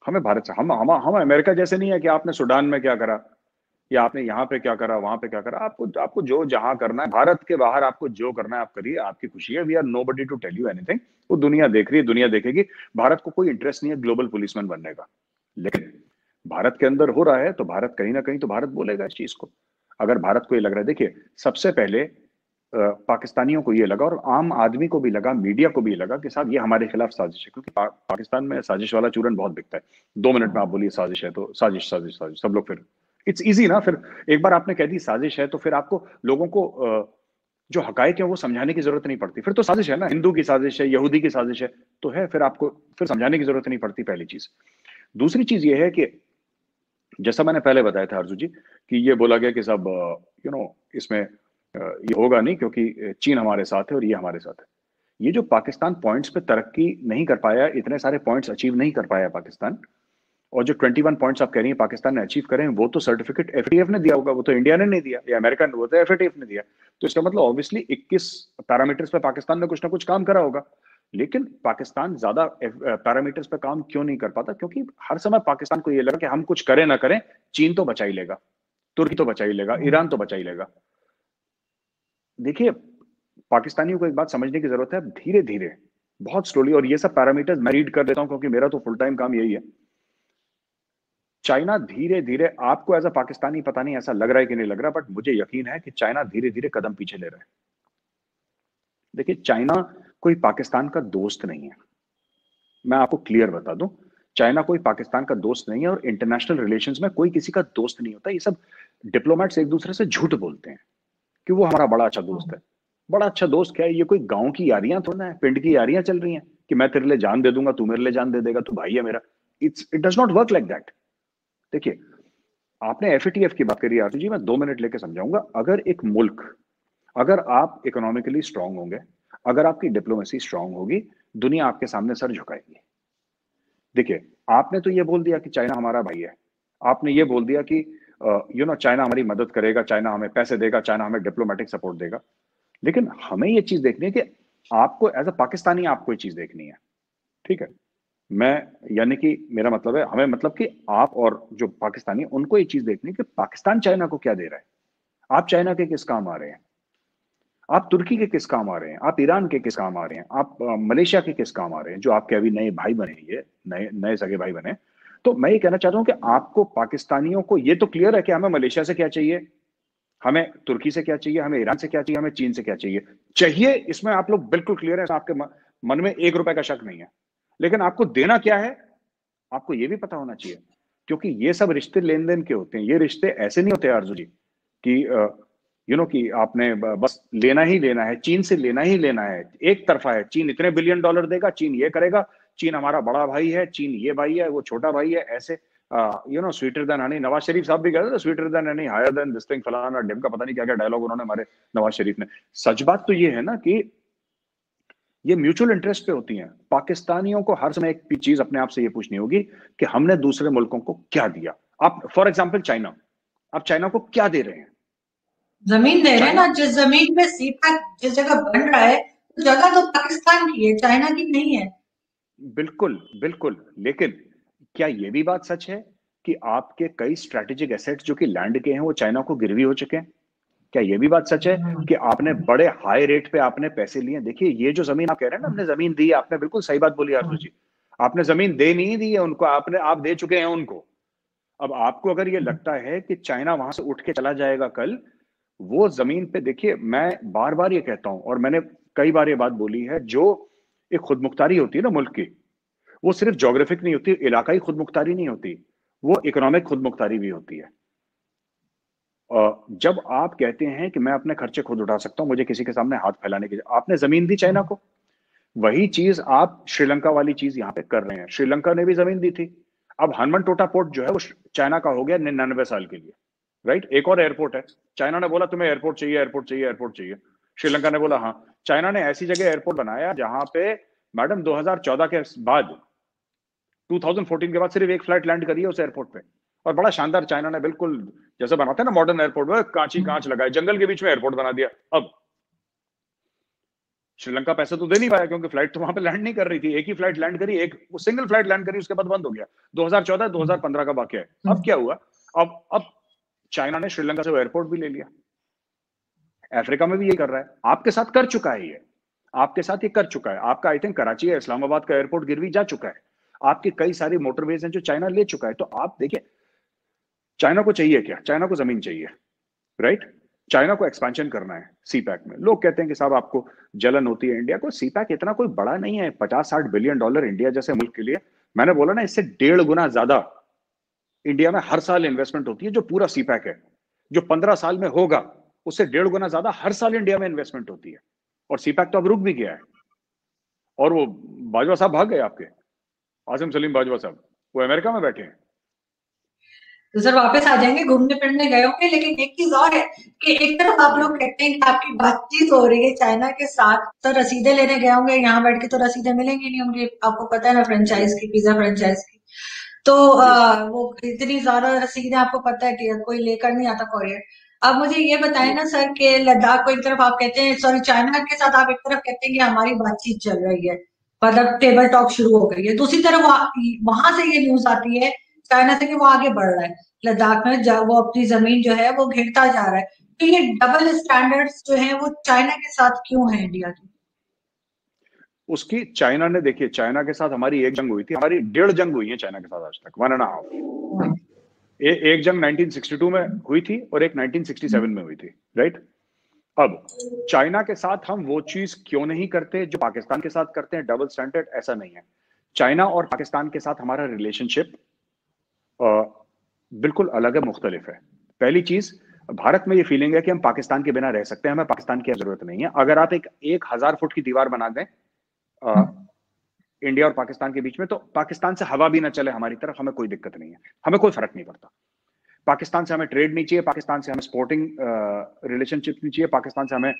हमें भारत से, हम अमेरिका जैसे नहीं है कि आपने सूडान में क्या करा या आपने यहाँ पे क्या करा, वहां पे क्या करा। आपको आपको जो जहां करना है, भारत के बाहर आपको जो करना है आप करिए, आपकी खुशी है। We are nobody to tell you anything. वो दुनिया देख रही है, दुनिया देखेगी। भारत को कोई इंटरेस्ट नहीं है ग्लोबल पुलिसमैन बनने का, लेकिन भारत के अंदर हो रहा है तो भारत कहीं ना कहीं तो भारत बोलेगा इस चीज को। अगर भारत को ये लग रहा है, देखिए सबसे पहले पाकिस्तानियों को ये लगा और आम आदमी को भी लगा, मीडिया को भी लगा कि साहब ये हमारे खिलाफ साजिश है, क्योंकि पाकिस्तान में साजिश वाला चूरन बहुत बिकता है। 2 मिनट में आप बोलिए साजिश है तो साजिश साजिश साजिश, सब लोग फिर इट्स इजी ना। फिर एक बार आपने कह दी साजिश है तो फिर आपको लोगों को जो हकायक है वो समझाने की जरूरत नहीं पड़ती। फिर तो साजिश है ना, हिंदू की साजिश है, यहूदी की साजिश है, तो है, फिर आपको फिर समझाने की जरूरत नहीं पड़ती, पहली चीज। दूसरी चीज ये है कि जैसा मैंने पहले बताया था अर्जु जी कि ये बोला गया कि सब इसमें ये होगा नहीं क्योंकि चीन हमारे साथ है और ये हमारे साथ है। ये जो पाकिस्तान पॉइंट्स पे तरक्की नहीं कर पाया, इतने सारे पॉइंट्स अचीव नहीं कर पाया पाकिस्तान, और जो 21 पॉइंट्स आप कह रही हैं पाकिस्तान ने अचीव करे हैं, वो तो सर्टिफिकेट FATF ने दिया होगा, वो तो इंडिया ने नहीं दिया या अमेरिका ने, वो तो FATF ने दिया। तो इसका मतलब ऑब्वियसली 21 पैरामीटर्स पे पाकिस्तान ने कुछ ना कुछ काम करा होगा। लेकिन पाकिस्तान ज्यादा पैरामीटर्स पे काम क्यों नहीं कर पाता? क्योंकि हर समय पाकिस्तान को ये लगा कि हम कुछ करें ना करें, चीन तो बचा ही लेगा, तुर्की तो बचा ही लेगा, ईरान तो बचा ही लेगा। देखिए, पाकिस्तानियों को एक बात समझने की जरूरत है, धीरे धीरे, बहुत स्लोली, और ये सब पैरामीटर्स मैं रीड कर देता हूं क्योंकि मेरा तो फुल टाइम काम यही है। चाइना धीरे धीरे, आपको एज अ पाकिस्तानी पता नहीं ऐसा लग रहा है कि नहीं लग रहा, बट मुझे यकीन है कि चाइना धीरे धीरे कदम पीछे ले रहा है। देखिए, चाइना कोई पाकिस्तान का दोस्त नहीं है, मैं आपको क्लियर बता दूं। चाइना कोई पाकिस्तान का दोस्त नहीं है, और इंटरनेशनल रिलेशंस में कोई किसी का दोस्त नहीं होता। ये सब डिप्लोमेट्स एक दूसरे से झूठ बोलते हैं कि वो हमारा बड़ा अच्छा दोस्त है। बड़ा अच्छा दोस्त क्या है? ये कोई गांव की यारियां थोड़ा है, पिंड की यारियां चल रही हैं कि मैं तेरे लिए जान दे दूंगा, तू मेरे लिए जान दे देगा, तू भाई है मेरा। It does not work like that. देखिए, आपने FATF की बात करी आरती जी, मैं 2 मिनट लेके समझाऊंगा। अगर एक मुल्क, अगर आप इकोनॉमिकली स्ट्रांग होंगे, अगर आपकी डिप्लोमेसी स्ट्रांग होगी, दुनिया आपके सामने सर झुकाएगी। देखिए, आपने तो ये बोल दिया कि चाइना हमारा भाई है, आपने ये बोल दिया कि चाइना हमारी मदद करेगा, चाइना हमें पैसे देगा, चाइना हमें डिप्लोमेटिक सपोर्ट देगा। लेकिन हमें ये चीज देखनी है कि आपको एज अ पाकिस्तानी आपको ये चीज देखनी है ठीक है। मैं, यानी कि मेरा मतलब है, हमें मतलब कि आप और जो पाकिस्तानी उनको एक चीज देखनी है कि पाकिस्तान चाइना को क्या दे रहा है। आप चाइना के किस काम आ रहे हैं, आप तुर्की के किस काम आ रहे हैं, आप ईरान के किस काम आ रहे हैं, आप मलेशिया के किस काम आ रहे हैं, जो आपके अभी नए भाई बने, ये नए नए सगे भाई बने। तो मैं ये कहना चाहता हूं कि आपको पाकिस्तानियों को ये तो क्लियर है कि हमें मलेशिया से क्या चाहिए, हमें तुर्की से क्या चाहिए, हमें ईरान से क्या चाहिए, हमें चीन से क्या चाहिए। चाहिए इसमें आप लोग बिल्कुल क्लियर है, आपके मन में एक रुपए का शक नहीं है। लेकिन आपको देना क्या है, आपको ये भी पता होना चाहिए। क्योंकि ये सब रिश्ते लेन देन के होते हैं, ये रिश्ते ऐसे नहीं होते आरजू जी कि कि आपने बस लेना ही लेना है, चीन से लेना ही लेना है, एक तरफा है। चीन इतने बिलियन डॉलर देगा, चीन ये करेगा, चीन हमारा बड़ा भाई है, चीन ये भाई है, वो छोटा भाई है, ऐसे sweeter than honey. Nawaz Sharif sahab भी कहते थे sweeter than honey, higher than this thing, फलाना ढिमका, पता नहीं क्या क्या डायलॉग उन्होंने हमारे नवाज शरीफ ने। सच बात तो ये है ना कि ये म्यूचुअल इंटरेस्ट पे होती हैं। पाकिस्तानियों को हर समय एक चीज अपने आप से ये पूछनी होगी कि हमने दूसरे मुल्कों को क्या दिया। आप फॉर एग्जांपल चाइना, आप चाइना को क्या दे रहे हैं? जमीन दे रहे हैं चाइना, ना, जिस जमीन पे सी पैक जिस जगह बन रहा है, उस जगह तो पाकिस्तान की है, चाइना की नहीं है। बिल्कुल बिल्कुल। लेकिन क्या ये भी बात सच है कि आपके कई स्ट्रेटेजिक एसेट्स जो कि लैंड के हैं वो चाइना को गिरवी हो चुके हैं? क्या ये भी बात सच है कि आपने बड़े हाई रेट पे आपने पैसे लिए? देखिए, ये जो जमीन आप कह रहे हैं ना, हमने जमीन दी है, आपने बिल्कुल सही बात बोली आरजू जी। आपने जमीन दे नहीं दी है उनको, आप दे चुके हैं उनको। अब आपको अगर ये लगता है कि चाइना वहां से उठ के चला जाएगा कल, वो जमीन पे, देखिए मैं बार बार ये कहता हूं और मैंने कई बार ये बात बोली है, जो एक खुद मुख्तारी होती है ना मुल्क की, वो सिर्फ जोग्राफिक नहीं होती, इलाकाई खुद मुख्तारी नहीं होती, वो इकोनॉमिक खुद मुख्तारी भी होती है। जब आप कहते हैं कि मैं अपने खर्चे खुद उठा सकता हूं, मुझे किसी के सामने हाथ फैलाने की, आपने जमीन दी चाइना को, वही चीज आप श्रीलंका वाली चीज यहां पे कर रहे हैं। श्रीलंका ने भी जमीन दी थी। अब हनुमान टोटा पोर्ट जो है वो चाइना का हो गया 99 साल के लिए, राइट? एक और एयरपोर्ट है, चाइना ने बोला तुम्हें एयरपोर्ट चाहिए, एयरपोर्ट चाहिए, एयरपोर्ट चाहिए। श्रीलंका ने बोला हाँ। चाइना ने ऐसी जगह एयरपोर्ट बनाया जहां पे मैडम 2014 के बाद, 2014 के बाद सिर्फ एक फ्लाइट लैंड करी है उस एयरपोर्ट पे, और बड़ा शानदार चाइना ने, बिल्कुल जैसे बनाते हैं ना मॉडर्न एयरपोर्ट में, कांच ही कांच लगाए, जंगल के बीच में एयरपोर्ट बना दिया। अब श्रीलंका पैसे तो दे नहीं पाया क्योंकि फ्लाइट तो वहां पे लैंड नहीं कर रही थी, एक ही फ्लाइट लैंड करी, एक सिंगल फ्लाइट लैंड करी, उसके बाद बंद हो गया। 2014 2015 का वाकया है। अब क्या हुआ, अब चाइना ने श्रीलंका से वो एयरपोर्ट भी ले लिया। अफ्रीका में भी ये कर रहा है, आपके साथ कर चुका है, ये आपके साथ ये कर चुका है। आपका आई थिंक कराची या इस्लामाबाद का एयरपोर्ट गिरवी जा चुका है। आपकी कई सारी मोटरवेज हैं जो चाइना ले चुका है। तो आप देखिए, चाइना को चाहिए क्या? चाइना को जमीन चाहिए, राइट? चाइना को एक्सपेंशन करना है सी पैक में। लोग कहते हैं कि साहब आपको जलन होती है इंडिया को, सी पैक इतना कोई बड़ा नहीं है, 50-60 बिलियन डॉलर इंडिया जैसे मुल्क के लिए। मैंने बोला ना, इससे 1.5 गुना ज्यादा इंडिया में हर साल इन्वेस्टमेंट होती है। जो पूरा सी पैक है जो 15 साल में होगा, उससे 1.5 गुना ज्यादा हर साल इंडिया में इन्वेस्टमेंट होती है। और सी पैक तो अब रुक भी गया है। और वो बाजवा साहब भाग गए आपके, आसिम सलीम बाजवा साहब, वो अमेरिका में बैठे हैं। तो सर वापस आ जाएंगे, घूमने फिरने गए होंगे। लेकिन एक चीज और है कि एक तरफ आप लोग कहते हैं कि आपकी बातचीत हो रही है चाइना के साथ, तो रसीदे लेने गए होंगे, यहाँ बैठ के तो रसीदे मिलेंगे नहीं होंगे, आपको पता है ना, फ्रेंचाइज की, पिज्जा फ्रेंचाइज की। तो वो इतनी ज्यादा रसीदें आपको पता है कि कोई लेकर नहीं आता कोरियर। अब मुझे ये बताएं ना सर कि लद्दाख को एक तरफ आप कहते हैं, सॉरी चाइना के साथ आप एक तरफ कहते हैं कि हमारी बातचीत चल रही है, मतलब टेबल टॉक शुरू हो गई है, दूसरी तरफ वहां से ये न्यूज आती है चाइना से कि वो आगे बढ़ रहा है लद्दाख में, वो अपनी जमीन जो है वो घिरता जा रहा है। तो ये डबल स्टैंडर्ड्स जो है वो चाइना के साथ क्यों है इंडिया की? उसकी चाइना ने, देखिए चाइना के साथ हमारी एक जंग हुई थी, हमारी 1.5 जंग हुई है चाइना के साथ आज तक, 1.5। एक जंग 1962 में हुई थी और एक 1967 में हुई थी, राइट? अब चाइना के साथ हम वो चीज क्यों नहीं करते जो पाकिस्तान के साथ करते हैं, डबल स्टैंडर्ड? ऐसा नहीं है। चाइना और पाकिस्तान के साथ हमारा रिलेशनशिप बिल्कुल अलग है, मुख्तलिफ है। पहली चीज, भारत में ये फीलिंग है कि हम पाकिस्तान के बिना रह सकते हैं, हमें पाकिस्तान की जरूरत नहीं है। अगर आप एक 1000 फुट की दीवार बना दें इंडिया और पाकिस्तान के बीच में, तो पाकिस्तान से हवा भी ना चले हमारी तरफ, हमें कोई दिक्कत नहीं है, हमें कोई फर्क नहीं पड़ता। पाकिस्तान से हमें ट्रेड नहीं चाहिए, पाकिस्तान से हमें स्पोर्टिंग रिलेशनशिप नहीं चाहिए, पाकिस्तान से हमें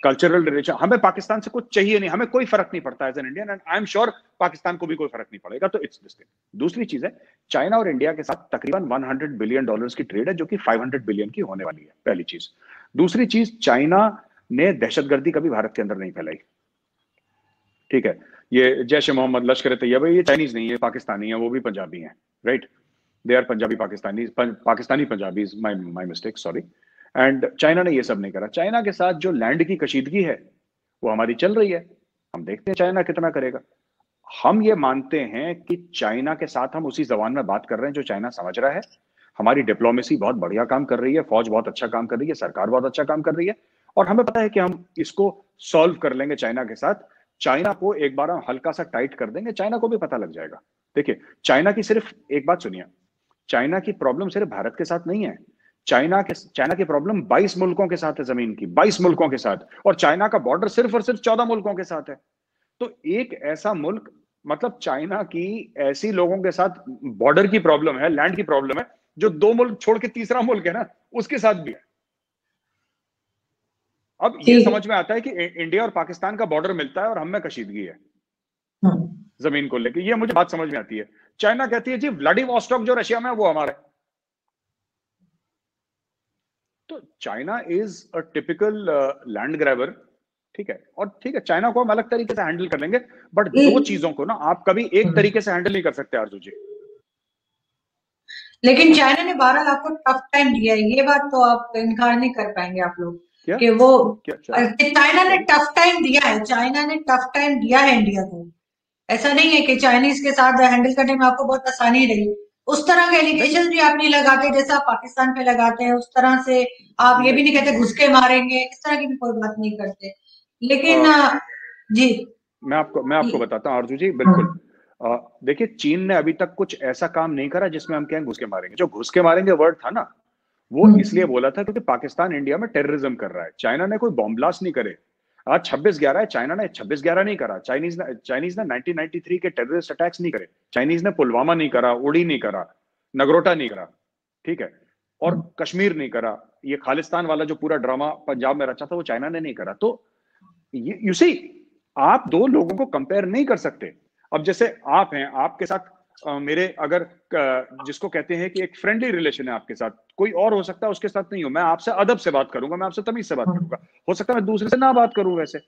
कल्चरल रिलेशन, हमें पाकिस्तान से कुछ चाहिए नहीं, हमें कोई फर्क नहीं पड़ता as an Indian, and I am sure Pakistan को भी कोई फर्क नहीं पड़ेगा। तो इट्स दिस थिंग। दूसरी चीज है, चाइना और इंडिया के साथ तकरीबन 100 बिलियन डॉलर्स की ट्रेड है, जो कि 500 बिलियन की होने वाली है, पहली चीज। दूसरी चीज, चाइना ने दहशतगर्दी कभी भारत के अंदर नहीं फैलाई, ठीक है? ये जैश ए मोहम्मद, लश्कर तैयबा, ये चाइनीज नहीं है, पाकिस्तानी है, वो भी पंजाबी हैं, right? They are Punjabi Pakistani, Pakistani Punjabi, my mistake, sorry. And China ने ये सब नहीं करा। चाइना के साथ जो लैंड की कशीदगी है वो हमारी चल रही है, हम देखते हैं चाइना कितना करेगा। हम ये मानते हैं कि चाइना के साथ हम उसी जबान में बात कर रहे हैं जो चाइना समझ रहा है। हमारी डिप्लोमेसी बहुत बढ़िया काम कर रही है, फौज बहुत अच्छा काम कर रही है, सरकार बहुत अच्छा काम कर रही है, और हमें पता है कि हम इसको सॉल्व कर लेंगे चाइना के साथ। चाइना को एक बार हम हल्का सा टाइट कर देंगे, चाइना को भी पता लग जाएगा। देखिए, चाइना की सिर्फ एक बात सुनिए, चाइना की प्रॉब्लम सिर्फ भारत के साथ नहीं है। चाइना की प्रॉब्लम 22 मुल्कों के साथ है, जमीन की 22 मुल्कों के साथ, और चाइना का बॉर्डर सिर्फ और सिर्फ 14 मुल्कों के साथ है। तो एक ऐसा मुल्क, मतलब चाइना की ऐसी लोगों के साथ बॉर्डर की प्रॉब्लम है, लैंड की प्रॉब्लम है, जो 2 मुल्क छोड़ के तीसरा मुल्क है ना, उसके साथ भी है। अब ये समझ में आता है कि इंडिया और पाकिस्तान का बॉर्डर मिलता है और हम में कशीदगी है जमीन को लेकर, ये मुझे बात समझ में आती है। चाइना कहती है जी व्लादिवोस्टॉक जो रशिया में है वो हमारा है। तो China is a typical land grabber, ठीक है, और ठीक है, चाइना को हम अलग तरीके से हैंडल कर लेंगे, बट दो चीजों को ना आप कभी एक तरीके से हैंडल नहीं कर सकते आरजू जी। लेकिन चाइना ने 12 लाख को टफ टाइम दिया है, ये बात तो आप इनकार नहीं कर पाएंगे आप लोग क्या कि वो क्या चाइना ने टफ टाइम दिया है, चाइना ने टफ टाइम दिया है इंडिया को। ऐसा नहीं है कि चाइनीज के साथ हैंडल करने में आपको बहुत आसानी रही। उस तरह के एलिगेशन भी आप नहीं लगाते जैसा आप पाकिस्तान पे लगाते हैं, उस तरह से आप ये भी नहीं कहते घुस के मारेंगे, इस तरह की भी कोई बात नहीं करते। लेकिन जी, मैं आपको बताता हूँ आरजू जी, बिल्कुल। देखिए, चीन ने अभी तक कुछ ऐसा काम नहीं करा जिसमें हम कहें घुस के मारेंगे। जो घुस के मारेंगे वर्ड था ना, वो इसलिए बोला था क्योंकि पाकिस्तान इंडिया में टेररिज्म कर रहा है। चाइना ने कोई बॉम्ब ब्लास्ट नहीं करे। आज 26/11 है, चाइना ने 26/11 नहीं करा। चाइनीज ने 1993 के टेररिस्ट अटैक्स नहीं करे। चाइनीज ने पुलवामा नहीं करा, उड़ी नहीं करा, नगरोटा नहीं करा, ठीक है, और कश्मीर नहीं करा। ये खालिस्तान वाला जो पूरा ड्रामा पंजाब में रचा था वो चाइना ने नहीं करा। तो यू सी, आप दो लोगों को कंपेयर नहीं कर सकते। अब जैसे आप हैं, आपके साथ मेरे अगर जिसको कहते हैं कि एक फ्रेंडली रिलेशन है आपके साथ, कोई और हो सकता है उसके साथ नहीं हो। मैं आपसे अदब से बात करूंगा, मैं आपसे तमीज से बात करूंगा, हो सकता है मैं दूसरे से ना बात करूं वैसे।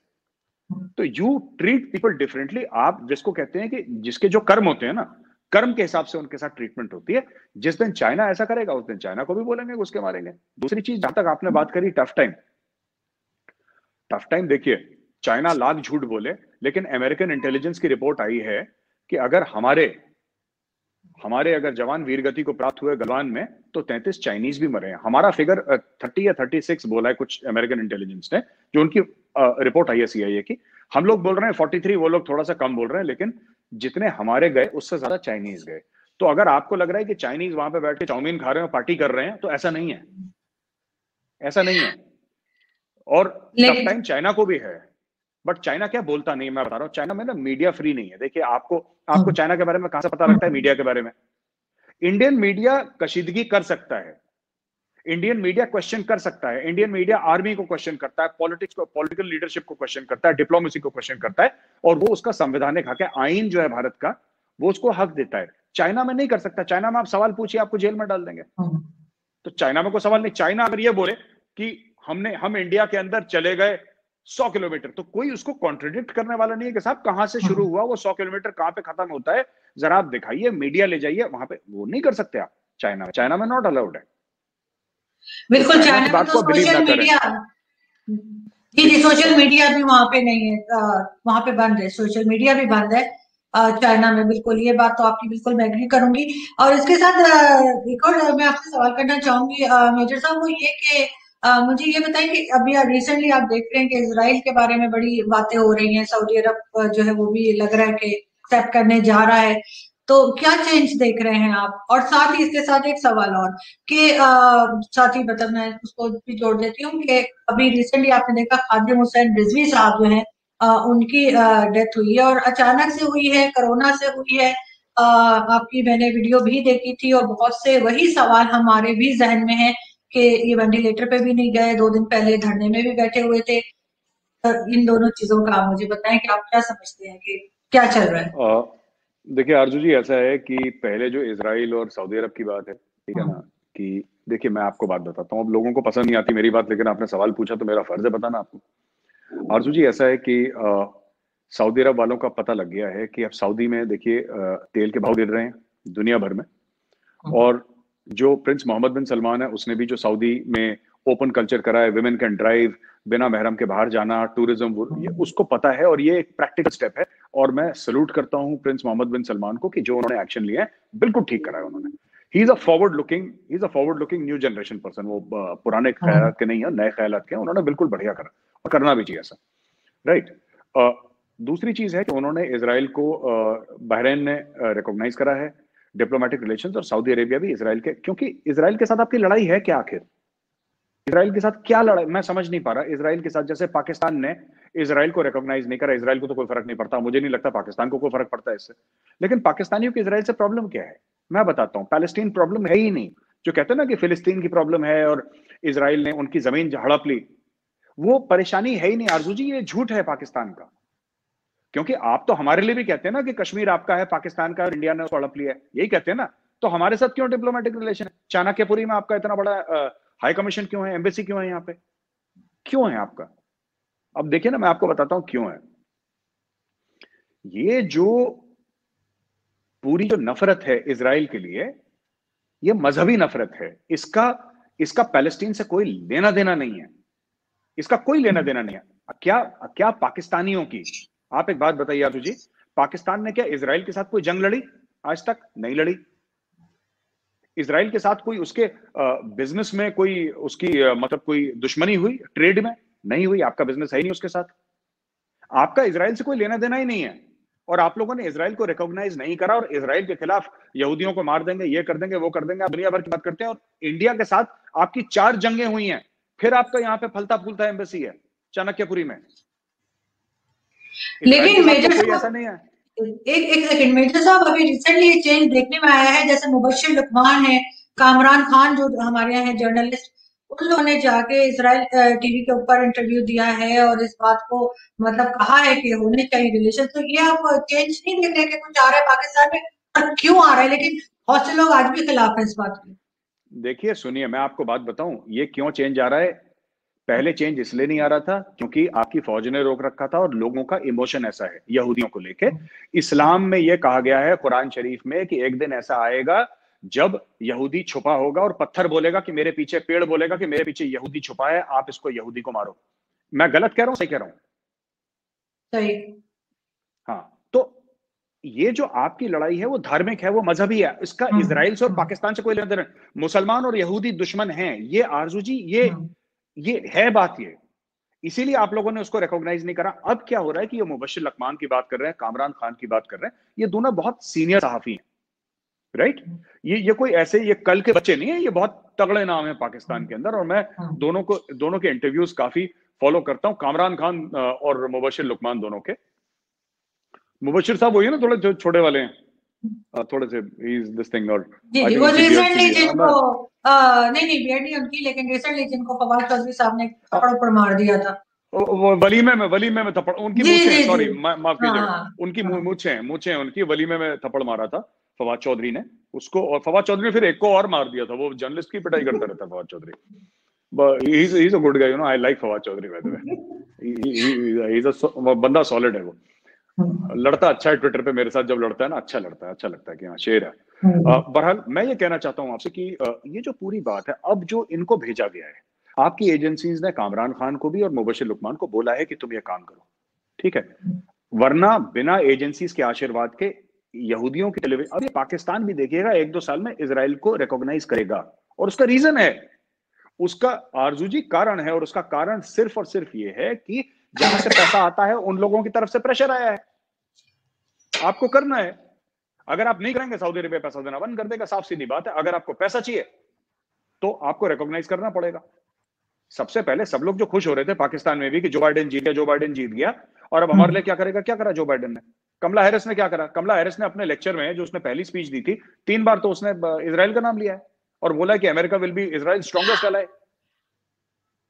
तो यू ट्रीट पीपल डिफरेंटली। आप जिसको कहते हैं कि जिसके जो कर्म होते हैं ना, कर्म के हिसाब से उनके साथ ट्रीटमेंट होती है। जिस दिन चाइना ऐसा करेगा उस दिन चाइना को भी बोलेंगे, उसके मारेंगे। दूसरी चीज, जहां तक आपने बात करी टफ टाइम, टफ टाइम देखिए, चाइना लाख झूठ बोले, लेकिन अमेरिकन इंटेलिजेंस की रिपोर्ट आई है कि अगर हमारे अगर जवान वीरगति को प्राप्त हुए गलवान में, तो 33 चाइनीज भी मरे हैं। हमारा फिगर 30 या 36 बोला है कुछ अमेरिकन इंटेलिजेंस ने, जो उनकी रिपोर्ट आई है CIA की। हम लोग बोल रहे हैं 43, वो लोग थोड़ा सा कम बोल रहे हैं, लेकिन जितने हमारे गए उससे ज्यादा चाइनीज गए। तो अगर आपको लग रहा है कि चाइनीज वहां पे बैठ के चाउमीन खा रहे हैं, पार्टी कर रहे हैं, तो ऐसा नहीं है, ऐसा नहीं है। और टफ टाइम चाइना को भी है, बट चाइना क्या बोलता नहीं, मैं बता रहा हूं, चाइना में ना मीडिया फ्री नहीं है। देखिए, आपको चाइना के बारे में कहां से पता लगता है? मीडिया के बारे में। इंडियन मीडिया कशीदगी कर सकता है, इंडियन मीडिया क्वेश्चन कर सकता है, इंडियन मीडिया आर्मी को क्वेश्चन करता है, पॉलिटिक्स को, पॉलिटिकल लीडरशिप को क्वेश्चन करता है, डिप्लोमेसी को क्वेश्चन करता है, और वो उसका संवैधानिक हक है, आईन जो है भारत का, वो उसको हक देता है। चाइना में नहीं कर सकता। चाइना में आप सवाल पूछिए, आपको जेल में डाल देंगे। तो चाइना में कोई सवाल नहीं। चाइना अगर ये बोले कि हम इंडिया के अंदर चले गए 100 किलोमीटर, तो कोई उसको कॉन्ट्रडिक्ट करने वाला नहीं है कि साहब कहां से शुरू हुआ वो 100 किलोमीटर, कहां पे खत्म होता है, जरा आप दिखाइए, मीडिया ले जाइए वहां पे। वो नहीं कर सकते आप। चाइना में नॉट अलाउड है। बिल्कुल। तो चाइना में तो सोशल मीडिया, जी, सोशल मीडिया भी वहां पे नहीं है, वहां पे बंद है, सोशल मीडिया भी बंद है चाइना में। बिल्कुल, ये बात तो आपकी बिल्कुल मैं एग्री करूंगी। और इसके साथ एक और मैं आपसे सवाल करना चाहूंगी मेजर साहब, वो ये कि मुझे ये बताएं कि अभी रिसेंटली आप देख रहे हैं कि इसराइल के बारे में बड़ी बातें हो रही हैं, सऊदी अरब जो है वो भी लग रहा है कि एक्सेप्ट करने जा रहा है। तो क्या चेंज देख रहे हैं आप? और साथ ही इसके साथ एक सवाल और कि साथ ही मतलब मैं उसको भी जोड़ देती हूँ कि अभी रिसेंटली आपने देखा खादिम हुसैन रिजवी साहब जो हैं उनकी डेथ हुई है, और अचानक से हुई है, कोरोना से हुई है। आपकी मैंने वीडियो भी देखी थी, और बहुत से वही सवाल हमारे भी जहन में है कि ये वेंटिलेटर पे भी नहीं गए, 2 दिन पहले धरने में भी बैठे हुए थे। इन दोनों चीजों का आप मुझे बताएं कि आप क्या समझते हैं कि क्या चल रहा है? देखिए आरजू जी, ऐसा है कि पहले जो इजराइल और सऊदी अरब की बात है, ठीक है ना, कि देखिए मैं आपको बात बताता हूँ। अब लोगों को पसंद नहीं आती मेरी बात, लेकिन आपने सवाल पूछा तो मेरा फर्ज है बताना आपको। आरजू जी, ऐसा है कि सऊदी अरब वालों का पता लग गया है कि अब सऊदी में देखिए तेल के भाव गिर रहे हैं दुनिया भर में, और जो प्रिंस मोहम्मद बिन सलमान है उसने भी जो सऊदी में ओपन कल्चर करा है, विमेन कैन ड्राइव, बिना महरम के बाहर जाना, टूरिज्म, ये उसको पता है और ये एक प्रैक्टिकल स्टेप है। और मैं सल्यूट करता हूं प्रिंस मोहम्मद बिन सलमान को कि जो उन्होंने एक्शन लिया है बिल्कुल ठीक करा है उन्होंने। ही is a forward looking new generation person. वो पुराने ख्यालात के नहीं है, नए ख्यालात के, उन्होंने बिल्कुल बढ़िया करा और करना भी चाहिए ऐसा, राइट। दूसरी चीज है कि उन्होंने इजराइल को, बहरीन ने रिकॉग्नाइज करा है डिप्लोमेटिक रिलेशंस, और सऊदी अरेबिया भी इजराइल के, क्योंकि इजराइल के साथ आपकी लड़ाई है क्या आखिर? इजराइल के साथ क्या लड़ाई, मैं समझ नहीं पा रहा। इजराइल के साथ जैसे पाकिस्तान ने इजराइल को रिकॉग्नाइज नहीं करा, इजराइल को तो कोई फर्क नहीं पड़ता, मुझे नहीं लगता पाकिस्तान को कोई फर्क पड़ता है इससे, लेकिन पाकिस्तानियों की इजराइल से प्रॉब्लम क्या है मैं बताता हूं। पैलेस्टीन प्रॉब्लम है ही नहीं। जो कहते हैं ना कि फिलिस्तीन की प्रॉब्लम है और इजराइल ने उनकी जमीन हड़प ली, वो परेशानी है ही नहीं आरजू जी, ये झूठ है पाकिस्तान का। क्योंकि आप तो हमारे लिए भी कहते हैं ना कि कश्मीर आपका है, पाकिस्तान का, और इंडिया ने उसको हड़प लिया है, यही कहते हैं ना। तो हमारे साथ क्यों डिप्लोमेटिक रिलेशन है? चाणक्यपुरी में आपका इतना बड़ा हाई कमीशन क्यों है, एम्बेसी क्यों है यहाँ पे, क्यों है आपका? अब देखिए ना, मैं आपको बताता हूं क्यों है। ये जो पूरी जो नफरत है इजराइल के लिए, ये मजहबी नफरत है। इसका पैलेस्टीन से कोई लेना देना नहीं है, इसका कोई लेना देना नहीं है। क्या पाकिस्तानियों की, आप एक बात बताइए आजू जी, पाकिस्तान ने क्या इजराइल के साथ कोई जंग लड़ी? आज तक नहीं लड़ी। इजराइल के साथ कोई उसके बिजनेस में कोई उसकी मतलब कोई दुश्मनी हुई? ट्रेड में नहीं हुई। आपका बिजनेस है ही नहीं उसके साथ, आपका इजराइल से कोई लेना देना ही नहीं है। और आप लोगों ने इजराइल को रिकॉग्नाइज नहीं करा और इजराइल के खिलाफ यहूदियों को मार देंगे, ये कर देंगे, वो कर देंगे, आप दुनिया भर की बात करते हैं। और इंडिया के साथ आपकी 4 जंगें हुई हैं, फिर आपका यहाँ पे फलता फूलता एम्बेसी है चाणक्यपुरी में। लेकिन मेजर कोई ऐसा नहीं है। एक एक सेकंड, मेजर साहब, अभी रिसेंटली ये चेंज देखने में आया है, जैसे मुबशिर लुकमान है, कामरान खान जो हमारे यहाँ है जर्नलिस्ट, उन लोगों ने जाके इसराइल टीवी के ऊपर इंटरव्यू दिया है और इस बात को मतलब कहा है कि होने चाहिए रिलेशन। तो ये आप चेंज नहीं देख रहे कि कुछ आ रहा है पाकिस्तान में, और क्यों आ रहा है? लेकिन बहुत से लोग आज भी खिलाफ है इस बात के। देखिए सुनिए, मैं आपको बात बताऊं ये क्यों चेंज आ रहा है। पहले चेंज इसलिए नहीं आ रहा था क्योंकि आपकी फौज ने रोक रखा था और लोगों का इमोशन ऐसा है यहूदियों को लेके। इस्लाम में यह कहा गया है कुरान शरीफ में कि एक दिन ऐसा आएगा जब यहूदी छुपा होगा और पत्थर बोलेगा कि मेरे पीछे, पेड़ बोलेगा कि मेरे पीछे यहूदी छुपा है, आप इसको यहूदी को मारो। मैं गलत कह रहा हूं, सही कह रहा हूं? सही। हाँ, तो ये जो आपकी लड़ाई है वो धार्मिक है, वो मजहबी है। इसका इजराइल से और पाकिस्तान से कोई लेना देना। मुसलमान और यहूदी दुश्मन हैं, ये आरजू जी, ये है बात। ये इसीलिए आप लोगों ने उसको रिकॉग्नाइज नहीं करा। अब क्या हो रहा है कि ये मुबशिर लकमान की बात कर रहे हैं, कामरान खान की बात कर रहे हैं, ये दोनों बहुत सीनियर सहाफी हैं, राइट। ये कोई ऐसे ये कल के बच्चे नहीं है, ये बहुत तगड़े नाम है पाकिस्तान के अंदर। और मैं दोनों के इंटरव्यूज काफी फॉलो करता हूं, कामरान खान और मुबशिर लुकमान दोनों के। मुबशिर साहब वही है ना, थोड़े जो छोटे वाले हैं, थोड़े से दिस थिंग, और जी वो रिसेंटली जिनको नहीं बियर्ड नहीं उनकी, लेकिन रिसेंटली जिनको फवाद चौधरी साहब ने थप्पड़ पर मार दिया था, वो वलीमे में थप्पड़, उनकी मूछें, सॉरी माफ कीजिएगा, उनकी मूछें उनकी, वलीमे में थप्पड़ मारा था फवाद चौधरी ने उसको, और फवाद चौधरी ने फिर एक को और मार दिया था। वो जर्नलिस्ट की पिटाई करता रहता Fawad Chaudhry. He's a good guy, you know. I like Fawad Chaudhry, by the way. He's a बंदा सॉलिड है वो, लड़ता अच्छा है ट्विटर पे मेरे साथ। जब लड़ता है ना, अच्छा लगता है कि हाँ शेर है। बहरहाल मैं ये कहना चाहता हूं आपसे कि ये जो पूरी बात है, अब जो इनको भेजा गया है, आपकी एजेंसीज ने कामरान खान को भी और मुबशिर लुकमान को बोला है कि तुम ये काम करो, ठीक है, वरना बिना एजेंसीज के आशीर्वाद के यहूदियों की टेलीविजन, अब ये पाकिस्तान भी देखिएगा 1-2 साल में इजराइल को रिकॉग्नाइज करेगा। और उसका रीजन है, उसका आरजू जी कारण है, और उसका कारण सिर्फ और सिर्फ ये है कि जहां से पैसा आता है उन लोगों की तरफ से प्रेशर आया है, आपको करना है। अगर आप नहीं करेंगे, सऊदी अरेबिया पैसा देना बंद कर देगा, साफ सीधी बात है। अगर आपको पैसा चाहिए तो आपको रिकॉग्नाइज करना पड़ेगा। सबसे पहले सब लोग जो खुश हो रहे थे पाकिस्तान में भी कि जो बाइडेन जीत गया, और अब हमारे लिए क्या करेगा, क्या करा जो बाइडेन ने? कमला हैरिस ने क्या करा? कमला हैरिस ने अपने लेक्चर में, जो उसने पहली स्पीच दी थी, 3 बार तो उसने इजराइल का नाम लिया है और बोला कि America will be Israel strongest ally.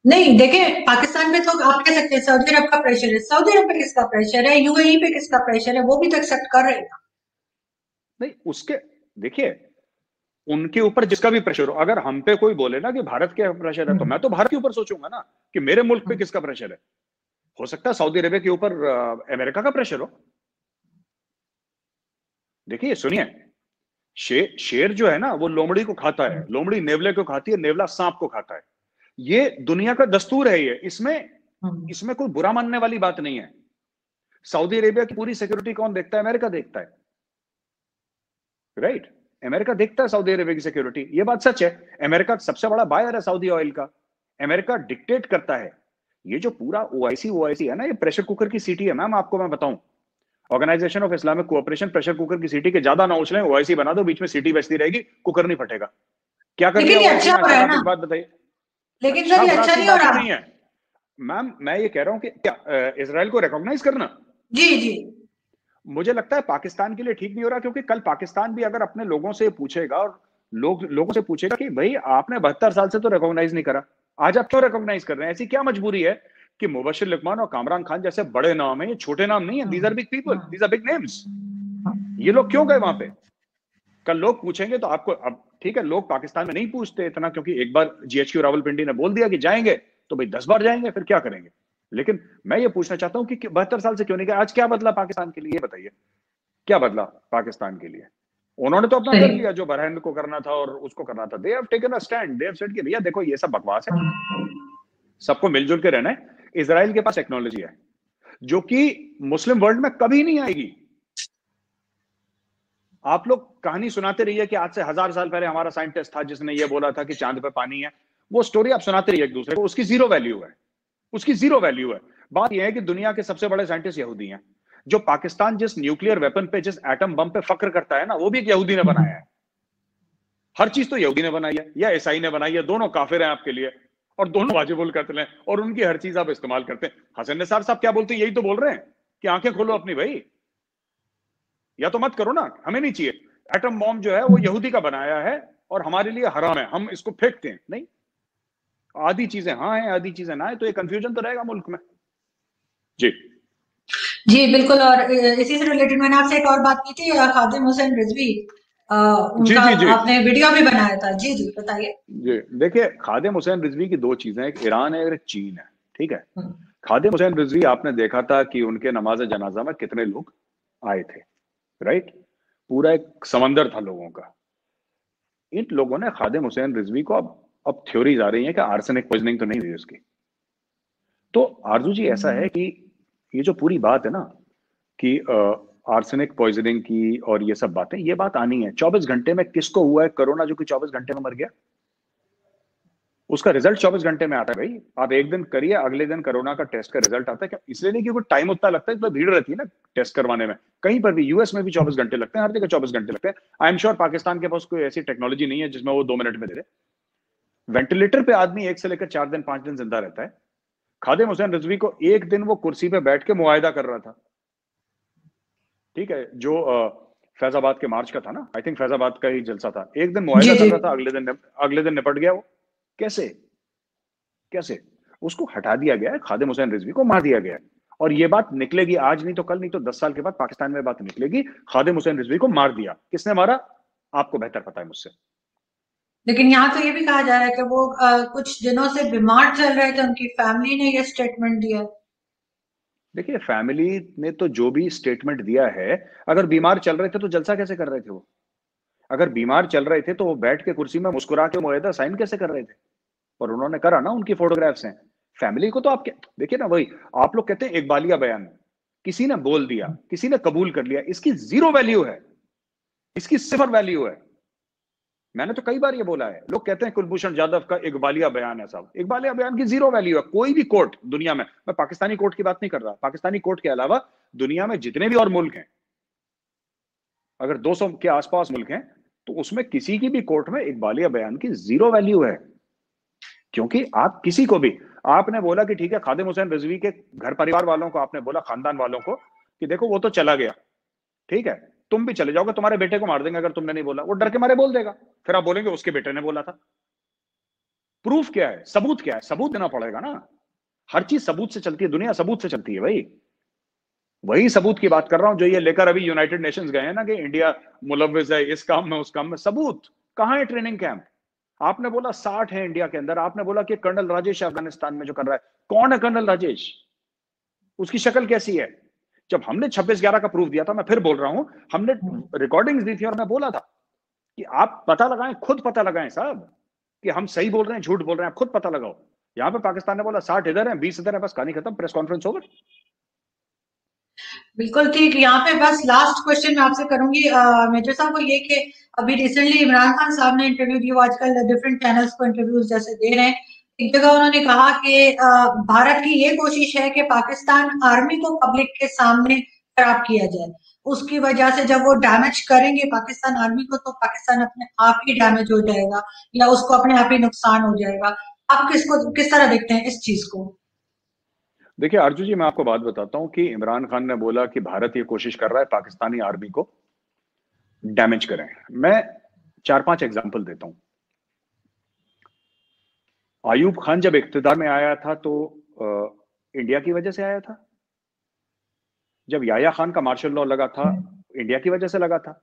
नहीं देखिए, पाकिस्तान पे तो आप कह सकते हैं सऊदी अरब का प्रेशर है, सऊदी अरब पे किसका प्रेशर है, यूएई पे किसका प्रेशर है, वो भी तो एक्सेप्ट कर रहे हैं। नहीं, उसके देखिए, उनके ऊपर जिसका भी प्रेशर हो, अगर हम पे कोई बोले ना कि भारत के प्रेशर है, तो मैं तो भारत के ऊपर सोचूंगा ना कि मेरे मुल्क पे किसका प्रेशर है। हो सकता है सऊदी अरेबिया के ऊपर अमेरिका का प्रेशर हो। देखिए सुनिए, शेर जो है ना वो लोमड़ी को खाता है, लोमड़ी नेवले को खाती है, नेवला सांप को खाता है। ये दुनिया का दस्तूर है। ये इसमें कोई बुरा मानने वाली बात नहीं है। सऊदी अरेबिया की पूरी सिक्योरिटी कौन देखता है? अमेरिका देखता है, राइट? अमेरिका देखता है सऊदी अरेबिया की सिक्योरिटी। ये बात सच है। अमेरिका सबसे बड़ा बायर है सऊदी ऑयल का। अमेरिका डिक्टेट करता है। ये जो पूरा ओआईसी है ना, ये प्रेशर कुकर की सीटी है मैम। आपको मैं बताऊं, organisation of Islamic cooperation pressure cooker की सीटी के ज्यादा ना उछलें, ओआईसी बना दो, बीच में सीटी बजती रहेगी, कुकर नहीं फटेगा। क्या कर लेकिन लिया ये ओआईसी अच्छा ने? हो अच्छा रहा है आप ना। एक बात बताइए। लेकिन अच्छा सर ये बुरा अच्छा की नहीं हो बात ही रहा। नहीं है मैम। मैं ये कह रहा हूं कि क्या इसराइल को रिकॉग्नाइज करना, जी जी। मुझे लगता है पाकिस्तान के लिए ठीक नहीं हो रहा। क्योंकि कल पाकिस्तान भी अगर अपने लोगों से पूछेगा और लोगों से पूछेगा कि भाई आपने 72 साल से तो रिकॉग्नाइज नहीं करा, आज आप क्यों रिकॉग्नाइज कर रहे हैं? ऐसी क्या मजबूरी है कि मुबशिर लकमान और कामरान खान जैसे बड़े नाम है, ये छोटे नाम नहीं है। These are big people, these are big names. ये लोग क्यों गए वहां पे? कल लोग पूछेंगे तो आपको, अब ठीक है लोग पाकिस्तान में नहीं पूछते इतना, क्योंकि एक बार जीएचक्यू रावलपिंडी ने बोल दिया कि जाएंगे तो भाई 10 बार जाएंगे, फिर क्या करेंगे? लेकिन मैं ये पूछना चाहता हूं कि 72 साल से क्यों नहीं गए? आज क्या बदला पाकिस्तान के लिए? ये बताइए, क्या बदला पाकिस्तान के लिए? उन्होंने तो अपना कर सही। लिया जो बहरैन को करना था और उसको करना था। They have taken a stand, they have said कि भैया देखो ये सब बकवास है, सबको मिलजुल के रहना है। इजराइल के पास टेक्नोलॉजी है जो कि मुस्लिम वर्ल्ड में कभी नहीं आएगी। आप लोग कहानी सुनाते रहिए कि आज से 1000 साल पहले हमारा साइंटिस्ट था जिसने ये बोला था कि चांद पे पानी है। वो स्टोरी आप सुनाते रहिए एक दूसरे को, उसकी जीरो वैल्यू है, उसकी जीरो वैल्यू है। बात यह है कि दुनिया के सबसे बड़े साइंटिस्ट यहूदी हैं। जो पाकिस्तान जिस न्यूक्लियर वेपन पे, जिस एटम बम पे फक्र करता है ना, वो भी एक यहूदी ने बनाया है। हर चीज तो यहूदी ने बनाई है या ईसाई ने बनाई है, दोनों काफिर हैं आपके लिए, और दोनों वाजिबुल कत्ल हैं, और उनकी हर चीज आप इस्तेमाल करते हैं। हसन निसार साहब क्या बोलते हैं? यही तो बोल रहे हैं कि आंखें खोलो अपनी भाई, या तो मत करो ना, हमें नहीं चाहिए। एटम बॉम्ब जो है वो यहूदी का बनाया है और हमारे लिए हराम है, हम इसको फेंकते हैं। नहीं, आधी चीजें हाँ है, आधी चीजें ना है, तो ये कंफ्यूजन तो रहेगा मुल्क में। जी जी बिल्कुल। और इसी से रिलेटेड मैंने आपसे एक और बात की थी, खादिम हुसैन रिजवी, जी उनका जी जी आपने वीडियो भी बनाया था। जी जी बताइए। जी। देखिए खादिम हुसैन रिजवी की दो चीजें, एक ईरान है और एक चीन है, ठीक है? हम्म, खादिम हुसैन रिजवी आपने देखा था कि उनके नमाज जनाजा में कितने लोग आए थे, राइट? पूरा एक समंदर था लोगों का। इन लोगों ने खादिम हुसैन रिजवी को, अब थ्योरीज आ रही है कि आर्सेनिक पॉइजनिंग तो नहीं हुई उसकी। तो आरजू जी ऐसा है कि ये जो पूरी बात है ना कि आर्सेनिक पॉइजनिंग की और ये सब बातें, ये बात आनी है। 24 घंटे में किसको हुआ है कोरोना जो कि 24 घंटे में मर गया? उसका रिजल्ट 24 घंटे में आता है भाई। आप एक दिन करिए, अगले दिन कोरोना का टेस्ट का रिजल्ट आता है। क्या इसलिए नहीं क्योंकि टाइम उतना लगता है, इसलिए भीड़ रहती है ना टेस्ट करवाने में। कहीं पर भी, यूएस में भी 24 घंटे लगते हैं, हर जगह 24 घंटे लगते हैं। आई एम श्योर पाकिस्तान के पास कोई ऐसी टेक्नोलॉजी नहीं है जिसमें वो 2 मिनट में दे दे। वेंटिलेटर पे आदमी 1 से लेकर 4 दिन 5 दिन जिंदा रहता है। खादिम हुसैन रिजवी को एक दिन वो कुर्सी पे बैठ के मुआयदा कर रहा था, ठीक है? जो फैजाबाद के मार्च का था ना, आई थिंक फैजाबाद का ही जलसा था। एक दिन मुआयदा जी कर जी। रहा था, अगले दिन निपट गया वो। कैसे? कैसे? उसको हटा दिया गया है, खादिम हुसैन रिजवी को मार दिया गया है। और ये बात निकलेगी आज नहीं तो कल, नहीं तो 10 साल के बाद पाकिस्तान में बात निकलेगी, खादिम हुसैन रिजवी को मार दिया। किसने मारा? आपको बेहतर पता है मुझसे। लेकिन यहाँ तो ये भी कहा जा रहा है कि वो कुछ दिनों से बीमार चल रहे थे, उनकी फैमिली ने ये स्टेटमेंट दिया। देखिए फैमिली ने तो जो भी स्टेटमेंट दिया है, अगर बीमार चल रहे थे तो जलसा कैसे कर रहे थे वो? अगर बीमार चल रहे थे तो वो बैठ के कुर्सी में मुस्कुरा के मुआहदा साइन कैसे कर रहे थे? और उन्होंने करा ना, उनकी फोटोग्राफ्स हैं। फैमिली को तो आप देखिए ना, वही आप लोग कहते हैं इकबालिया बयान, किसी ने बोल दिया, किसी ने कबूल कर लिया, इसकी जीरो वैल्यू है, इसकी सिफर वैल्यू है। मैंने तो कई बार ये बोला है। लोग कहते हैं कुलभूषण जाधव का इकबालिया बयान है। साहब इकबालिया बयान की जीरो वैल्यू है। कोई भी कोर्ट दुनिया में, मैं पाकिस्तानी कोर्ट की बात नहीं कर रहा, पाकिस्तानी कोर्ट के अलावा दुनिया में जितने भी और मुल्क हैं, अगर 200 के आसपास मुल्क हैं, तो उसमें किसी की भी कोर्ट में इकबालिया बयान की जीरो वैल्यू है। क्योंकि आप किसी को भी, आपने बोला कि ठीक है, खादिम हुसैन रिजवी के घर परिवार वालों को आपने बोला, खानदान वालों को, कि देखो वो तो चला गया, ठीक है, तुम भी चले जाओगे, तुम्हारे बेटे को मार देंगे अगर तुमने नहीं बोला। वो डर के मारे बोल देगा, फिर आप बोलेंगे उसके बेटे ने बोला था। प्रूफ क्या है? सबूत क्या है? सबूत देना पड़ेगा ना। हर चीज सबूत से चलती है, दुनिया सबूत से चलती है भाई। वही सबूत की बात कर रहा हूं जो ये लेकर अभी यूनाइटेड नेशंस गए हैं ना कि इंडिया मुलव्विस है इस काम में उस काम में। सबूत कहां है? Training camp. आपने बोला 60 है इंडिया के अंदर, आपने बोला कि कर्नल राजेश अफगानिस्तान में जो कर रहा है। कौन है कर्नल राजेश? उसकी शक्ल कैसी है? जब हमने 26/11 का प्रूफ दिया था, मैं फिर बोल रहा हूं, हमने रिकॉर्डिंग्स दी थी और मैं बोला था कि आप पता लगाएं, खुद पता लगाएं साहब, कि हम सही बोल रहे हैं, झूठ बोल रहे हैं, आप खुद पता लगाओ। यहां पे पाकिस्तान ने बोला 60 इधर है, 20 इधर है, बस कहानी खत्म, प्रेस कॉन्फ्रेंस ओवर। बिल्कुल ठीक। यहाँ पे बस लास्ट क्वेश्चन मैं आपसे करूंगी मेजर साहब को, ये कि अभी रिसेंटली इमरान खान साहब ने इंटरव्यू दिया, आजकल डिफरेंट चैनल्स को इंटरव्यूज जैसे दे रहे हैं। एक जगह उन्होंने कहा कि भारत की ये कोशिश है कि पाकिस्तान आर्मी को पब्लिक के सामने खराब किया जाए, उसकी वजह से जब वो डैमेज करेंगे पाकिस्तान आर्मी को तो पाकिस्तान अपने आप ही डैमेज हो जाएगा या उसको अपने आप ही नुकसान हो जाएगा। आप किस तरह देखते हैं इस चीज को? देखिए आरजू जी, मैं आपको बात बताता हूं कि इमरान खान ने बोला कि भारत ये कोशिश कर रहा है पाकिस्तानी आर्मी को डैमेज करें। मैं 4-5 एग्जांपल देता हूं। आयूब खान जब इख्तिदार में आया था तो इंडिया की वजह से आया था। जब याया खान का मार्शल लॉ लगा था, इंडिया की वजह से लगा था।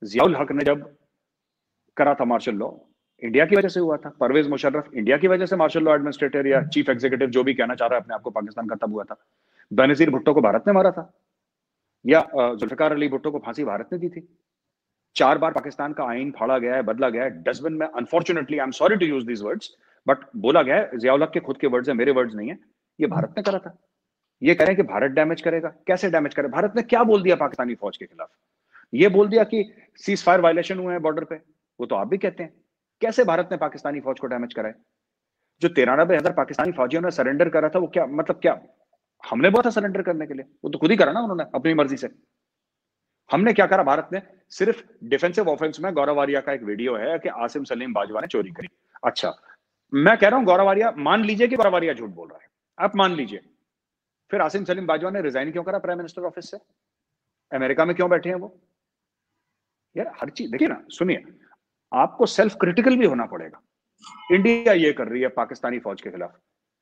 जियाउल हक ने जब करा था मार्शल लॉ, इंडिया की वजह से हुआ था। परवेज मुशर्रफ इंडिया की वजह से मार्शल लॉ एडमिनिस्ट्रेटर या चीफ एग्जीक्यूटिव जो भी कहना चाह रहा है अपने आप को पाकिस्तान का, तब हुआ था। बेनजीर भुट्टो को भारत ने मारा था, या जुल्फिकार अली भुट्टो को फांसी भारत ने दी थी। 4 बार पाकिस्तान का आईन फाड़ा गया है, बदला गया है, डस्टबिन में, unfortunately, I am sorry to use these words, but बोला गया है, जियाउल हक के खुद के वर्ड्स है, मेरे वर्ड्स नहीं है, ये भारत ने करा था। ये कह रहे हैं कि भारत डैमेज करेगा। कैसे डैमेज करे? भारत ने क्या बोल दिया पाकिस्तानी फौज के खिलाफ? ये बोल दिया कि सीज फायर वायलेशन हुए हैं बॉर्डर पे, वो तो आप भी कहते हैं। कैसे भारत ने पाकिस्तानी फौज को डैमेज करा है? जो 93,000 पाकिस्तानी फौजियों ने सरेंडर करा था, वो क्या मतलब, क्या हमने बोला था सरेंडर करने के लिए? वो तो खुद ही करा ना उन्होंने अपनी मर्जी से। हमने क्या करा? भारत ने सिर्फ डिफेंसिव ऑफेंस में गौरव वारिया का एक वीडियो है कि आसिम सलीम बाजवा ने चोरी करी। अच्छा, मैं कह रहा हूं गौरव वारिया, मान लीजिए कि गौरव वारिया झूठ बोल रहा है, आप मान लीजिए, फिर आसिम सलीम बाजवा ने रिजाइन क्यों करा प्राइम मिनिस्टर ऑफिस से? अमेरिका में क्यों बैठे हैं वो? यार हर चीज देखिए ना, सुनिए, आपको सेल्फ क्रिटिकल भी होना पड़ेगा। इंडिया ये कर रही है पाकिस्तानी फौज के खिलाफ।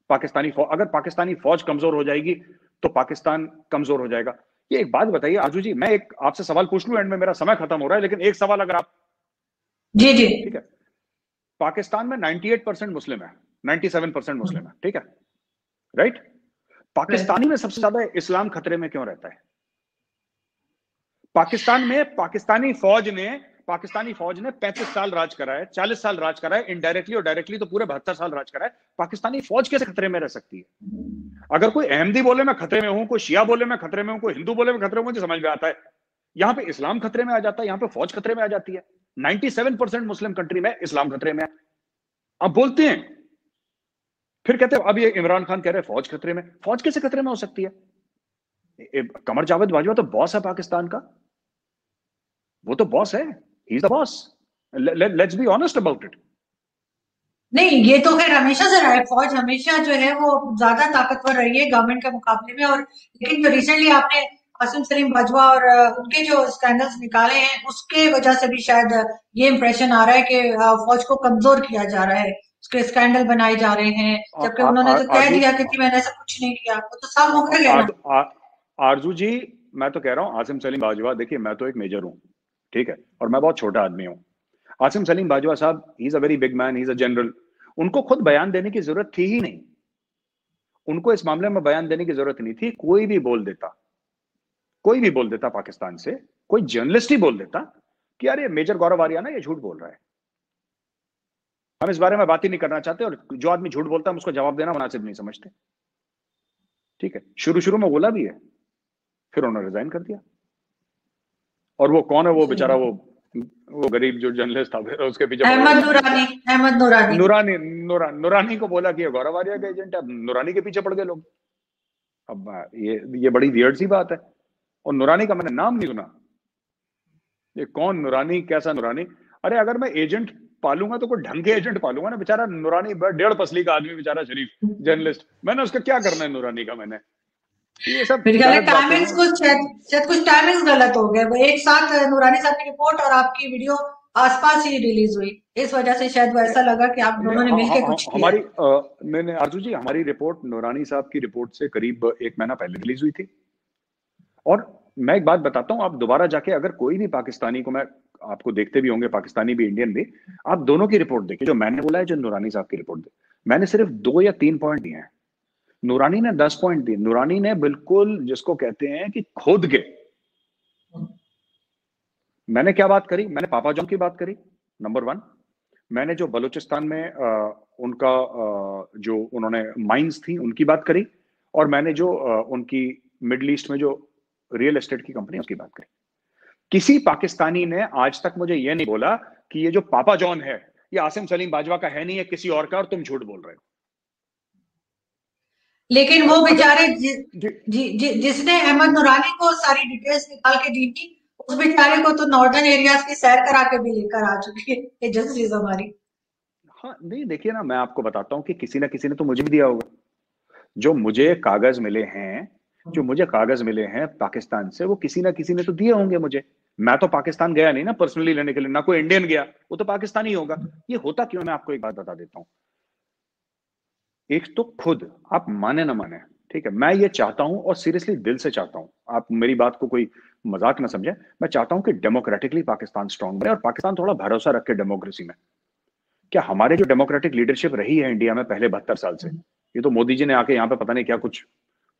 अगर पाकिस्तानी फौज कमजोर हो जाएगी तो पाकिस्तान कमजोर हो जाएगा। ये एक बात बताइए आजू जी, मैं एक आपसे सवाल पूछ लूं, एंड में मेरा समय खत्म हो रहा है, लेकिन एक सवाल अगर आप, जी जी ठीक है, पाकिस्तान में 98% मुस्लिम है, 97% मुस्लिम है, ठीक है, राइट? पाकिस्तानी में सबसे ज्यादा इस्लाम खतरे में क्यों रहता है? पाकिस्तान में पाकिस्तानी फौज ने 35 साल राज करा है, 40 साल राज करा है, इनडायरेक्टली और डायरेक्टली तो पूरे 72 साल राज करा है। पाकिस्तानी फौज कैसे खतरे में रह सकती है? अगर कोई अहमदी बोले मैं खतरे में हूं, कोई शिया बोले मैं खतरे में हूं, कोई हिंदू बोले मैं खतरे में हूं, मुझे समझ में आता है। यहां पे इस्लाम खतरे में आ जाता है, यहां पे फौज खतरे में आ जाती है। 97% मुस्लिम कंट्री में इस्लाम खतरे में है। अब बोलते हैं, फिर कहते हैं अब ये इमरान खान कह रहे हैं फौज खतरे में। फौज कैसे खतरे में हो सकती है? कमर जावेद बाजवा तो बॉस है पाकिस्तान का, वो तो बॉस है, he is the boss. Let's be honest about it. नहीं, ये तो खैर हमेशा से रहा है, फौज हमेशा जो है वो ज्यादा ताकतवर रही है गवर्नमेंट के मुकाबले में। और लेकिन जो रिसेंटली आपने आसिम सलीम बाजवा और उनके जो स्कैंडल्स निकाले हैं उसके वजह से भी शायद ये इंप्रेशन आ रहा है कि फौज को कमजोर किया जा रहा है, उसके स्कैंडल बनाए जा रहे हैं, जबकि उन्होंने तो कह दिया कि मैंने ऐसा कुछ नहीं किया। वो तो साफ मुकर गया ना। आरजू जी, मैं तो कह रहा हूं आसिम सलीम बाजवा, देखिए मैं तो एक मेजर हूं, ठीक है, और मैं बहुत छोटा आदमी हूं। आसिम सलीम बाजवा साहब, ही is a very big man, he is a general. उनको खुद बयान देने की जरूरत थी ही नहीं, उनको इस मामले में बयान देने की जरूरत नहीं थी। कोई भी बोल देता पाकिस्तान से, कोई जर्नलिस्ट ही बोल देता कि यार ये मेजर गौरव वारिया ना, ये झूठ बोल रहा है, हम इस बारे में बात ही नहीं करना चाहते, और जो आदमी झूठ बोलता है हम उसको जवाब देना मुनासिब नहीं समझते। ठीक है, शुरू में बोला भी है, फिर उन्होंने रिजाइन कर दिया। और वो कौन है? वो बेचारा वो गरीब जो जर्नलिस्ट था, उसके पीछे अहमद नूरानी नूरानी को बोला कि ये गौरव वारिया का एजेंट है। नूरानी के पीछे पड़ गए लोग। अब ये बड़ी वियर्ड सी बात है। और नूरानी का मैंने नाम नहीं सुना। ये कौन नूरानी, कैसा नूरानी? अरे अगर मैं एजेंट पालूंगा तो कोई ढंग के एजेंट पालूंगा ना। बेचारा नूरानी 1.5 पसली का आदमी, बेचारा शरीफ जर्नलिस्ट, मैंने उसका क्या करना है नूरानी का? मैंने ये सब टाइमिंग्स कुछ शायद कुछ टाइमिंग्स गलत हो गए। वो एक साथ नूरानी साहब की रिपोर्ट और आपकी वीडियो आसपास ही रिलीज हुई, इस वजह से शायद वो ऐसा लगा कि आप दोनों ने मिलकर कुछ किया। नहीं आरजू जी, हमारी रिपोर्ट नूरानी साहब की रिपोर्ट से करीब 1 महीना पहले रिलीज हुई थी। और मैं एक बात बताता हूं, आप दोबारा जाके अगर कोई भी पाकिस्तानी को, मैं आपको देखते भी होंगे पाकिस्तानी भी इंडियन भी, आप दोनों की रिपोर्ट देखिए, जो मैंने बोला है, जो नूरानी साहब की रिपोर्ट दी। मैंने सिर्फ 2 या 3 पॉइंट दिए हैं। नूरानी ने 10 पॉइंट दिए। नूरानी ने बिल्कुल जिसको कहते हैं कि खोद के। मैंने क्या बात करी? मैंने पापा जॉन की बात करी, नंबर 1। मैंने जो बलूचिस्तान में उनका जो उन्होंने माइंस थी उनकी बात करी, और मैंने जो उनकी मिडिल ईस्ट में जो रियल एस्टेट की कंपनी उसकी बात करी। किसी पाकिस्तानी ने आज तक मुझे यह नहीं बोला कि ये जो पापा जॉन है ये आसिम सलीम बाजवा का है नहीं, है किसी और का, और तुम झूठ बोल रहे हो। लेकिन वो बेचारे जिसने अहमद नूरानी को सारी डिटेल्स निकाल के दी थी, उस बेचारे को तो नॉर्दर्न एरियाज की सैर करा के भी लेकर आ चुकी है एजेंसीज हमारी। हाँ नहीं, देखिए ना, मैं आपको बताता हूँ कि किसी ना किसी ने तो मुझे भी दिया होगा। जो मुझे कागज मिले हैं, जो मुझे कागज मिले हैं पाकिस्तान से, वो किसी ना किसी ने तो दिए होंगे मुझे। मैं तो पाकिस्तान गया नहीं ना पर्सनली लेने के लिए, ना कोई इंडियन गया, वो तो पाकिस्तानी होगा। ये होता क्यों? मैं आपको एक बात बता देता हूँ। एक तो खुद आप माने ना माने, ठीक है, मैं ये चाहता हूं और सीरियसली दिल से चाहता हूं, आप मेरी बात को कोई मजाक ना समझे, मैं चाहता हूं कि डेमोक्रेटिकली पाकिस्तान स्ट्रांग बने और पाकिस्तान थोड़ा भरोसा रखे डेमोक्रेसी में। क्या हमारे जो डेमोक्रेटिक लीडरशिप रही है इंडिया में पहले 72 साल से, ये तो मोदी जी ने आके यहाँ पे पता नहीं क्या कुछ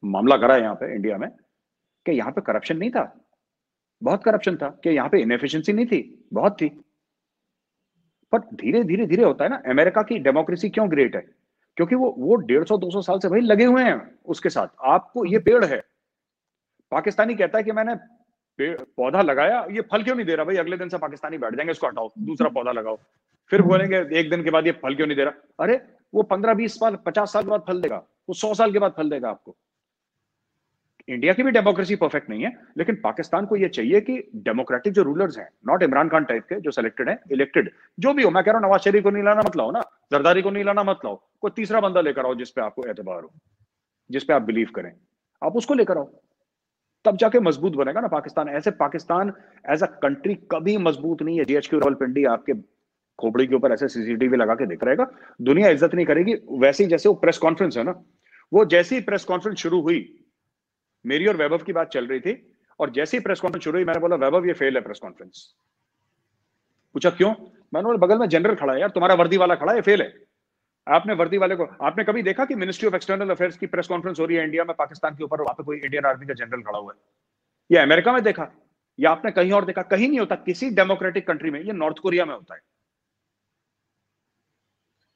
मामला करा है यहाँ पे इंडिया में, कि यहाँ पे करप्शन नहीं था? बहुत करप्शन था। कि यहाँ पे इनएफिशिएंसी नहीं थी? बहुत थी। पर धीरे धीरे धीरे होता है ना। अमेरिका की डेमोक्रेसी क्यों ग्रेट है? क्योंकि वो 150-200 साल से भाई लगे हुए हैं उसके साथ। आपको ये पेड़ है, पाकिस्तानी कहता है कि मैंने पौधा लगाया, ये फल क्यों नहीं दे रहा? भाई अगले दिन से पाकिस्तानी बैठ जाएंगे, इसको हटाओ, दूसरा पौधा लगाओ। फिर बोलेंगे एक दिन के बाद ये फल क्यों नहीं दे रहा। अरे वो 15-20 साल 50 साल के बाद फल देगा, वो 100 साल के बाद फल देगा आपको। इंडिया की भी डेमोक्रेसी परफेक्ट नहीं है, लेकिन पाकिस्तान को यह चाहिए कि डेमोक्रेटिक जो रूलर्स हैं, नॉट इमरान खान टाइप के जो सेलेक्टेड हैं, इलेक्टेड जो भी हो, मैं कह रहा हूं नवाज शरीफ को नहीं लाना मत लाओ ना, जरदारी को नहीं लाना मत लाओ, कोई तीसरा बंदा लेकर आओ जिसपे आपको एतबार हो, जिसपे आप बिलीव करें, आप उसको लेकर आओ, तब जाके मजबूत बनेगा ना पाकिस्तान। ऐसे पाकिस्तान एज अ कंट्री कभी मजबूत नहीं है। जीएचक्यू रावलपिंडी आपके खोपड़ी के ऊपर ऐसे सीसीटीवी लगा के दिख रहेगा, दुनिया इज्जत नहीं करेगी। वैसे ही जैसे वो प्रेस कॉन्फ्रेंस है ना, वो जैसी प्रेस कॉन्फ्रेंस शुरू हुई, मेरी और वैभव की बात चल रही थी, और जैसे ही प्रेस कॉन्फ्रेंस शुरू हुई मैंने बोला वैभव ये फेल है प्रेस कॉन्फ्रेंस। पूछा क्यों? मैंने बोला बगल में जनरल खड़ा है यार, तुम्हारा वर्दी वाला खड़ा है, फेल है। आपने वर्दी वाले को, आपने कभी देखा कि मिनिस्ट्री ऑफ एक्सटर्नल अफेयर्स की प्रेस कॉन्फ्रेंस हो रही है इंडिया में पाकिस्तान के ऊपर, वहां पे कोई इंडियन आर्मी का जनरल खड़ा हुआ है? ये अमेरिका में देखा या आपने कहीं और देखा? कहीं नहीं होता किसी डेमोक्रेटिक कंट्री में। ये नॉर्थ कोरिया में होता है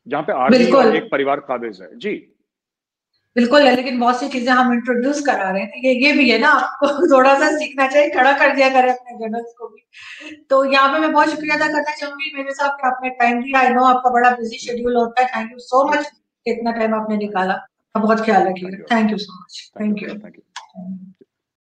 जहां पे आर्मी और एक परिवार काबिज है। जी बिल्कुल है, लेकिन बहुत सी चीजें हम इंट्रोड्यूस करा रहे हैं, ये भी है ना, आपको थोड़ा सा सीखना चाहिए, खड़ा कर दिया करें अपने जर्नल्स को भी। तो यहाँ पे मैं बहुत शुक्रिया अदा करना चाहूंगी मेरे साहब कि आपने टाइम दिया। आई नो आपका बड़ा बिजी शेड्यूल होता है। थैंक यू सो मच, इतना टाइम आपने निकाला। बहुत ख्याल रखिएगा। Thank you so much. Thank you.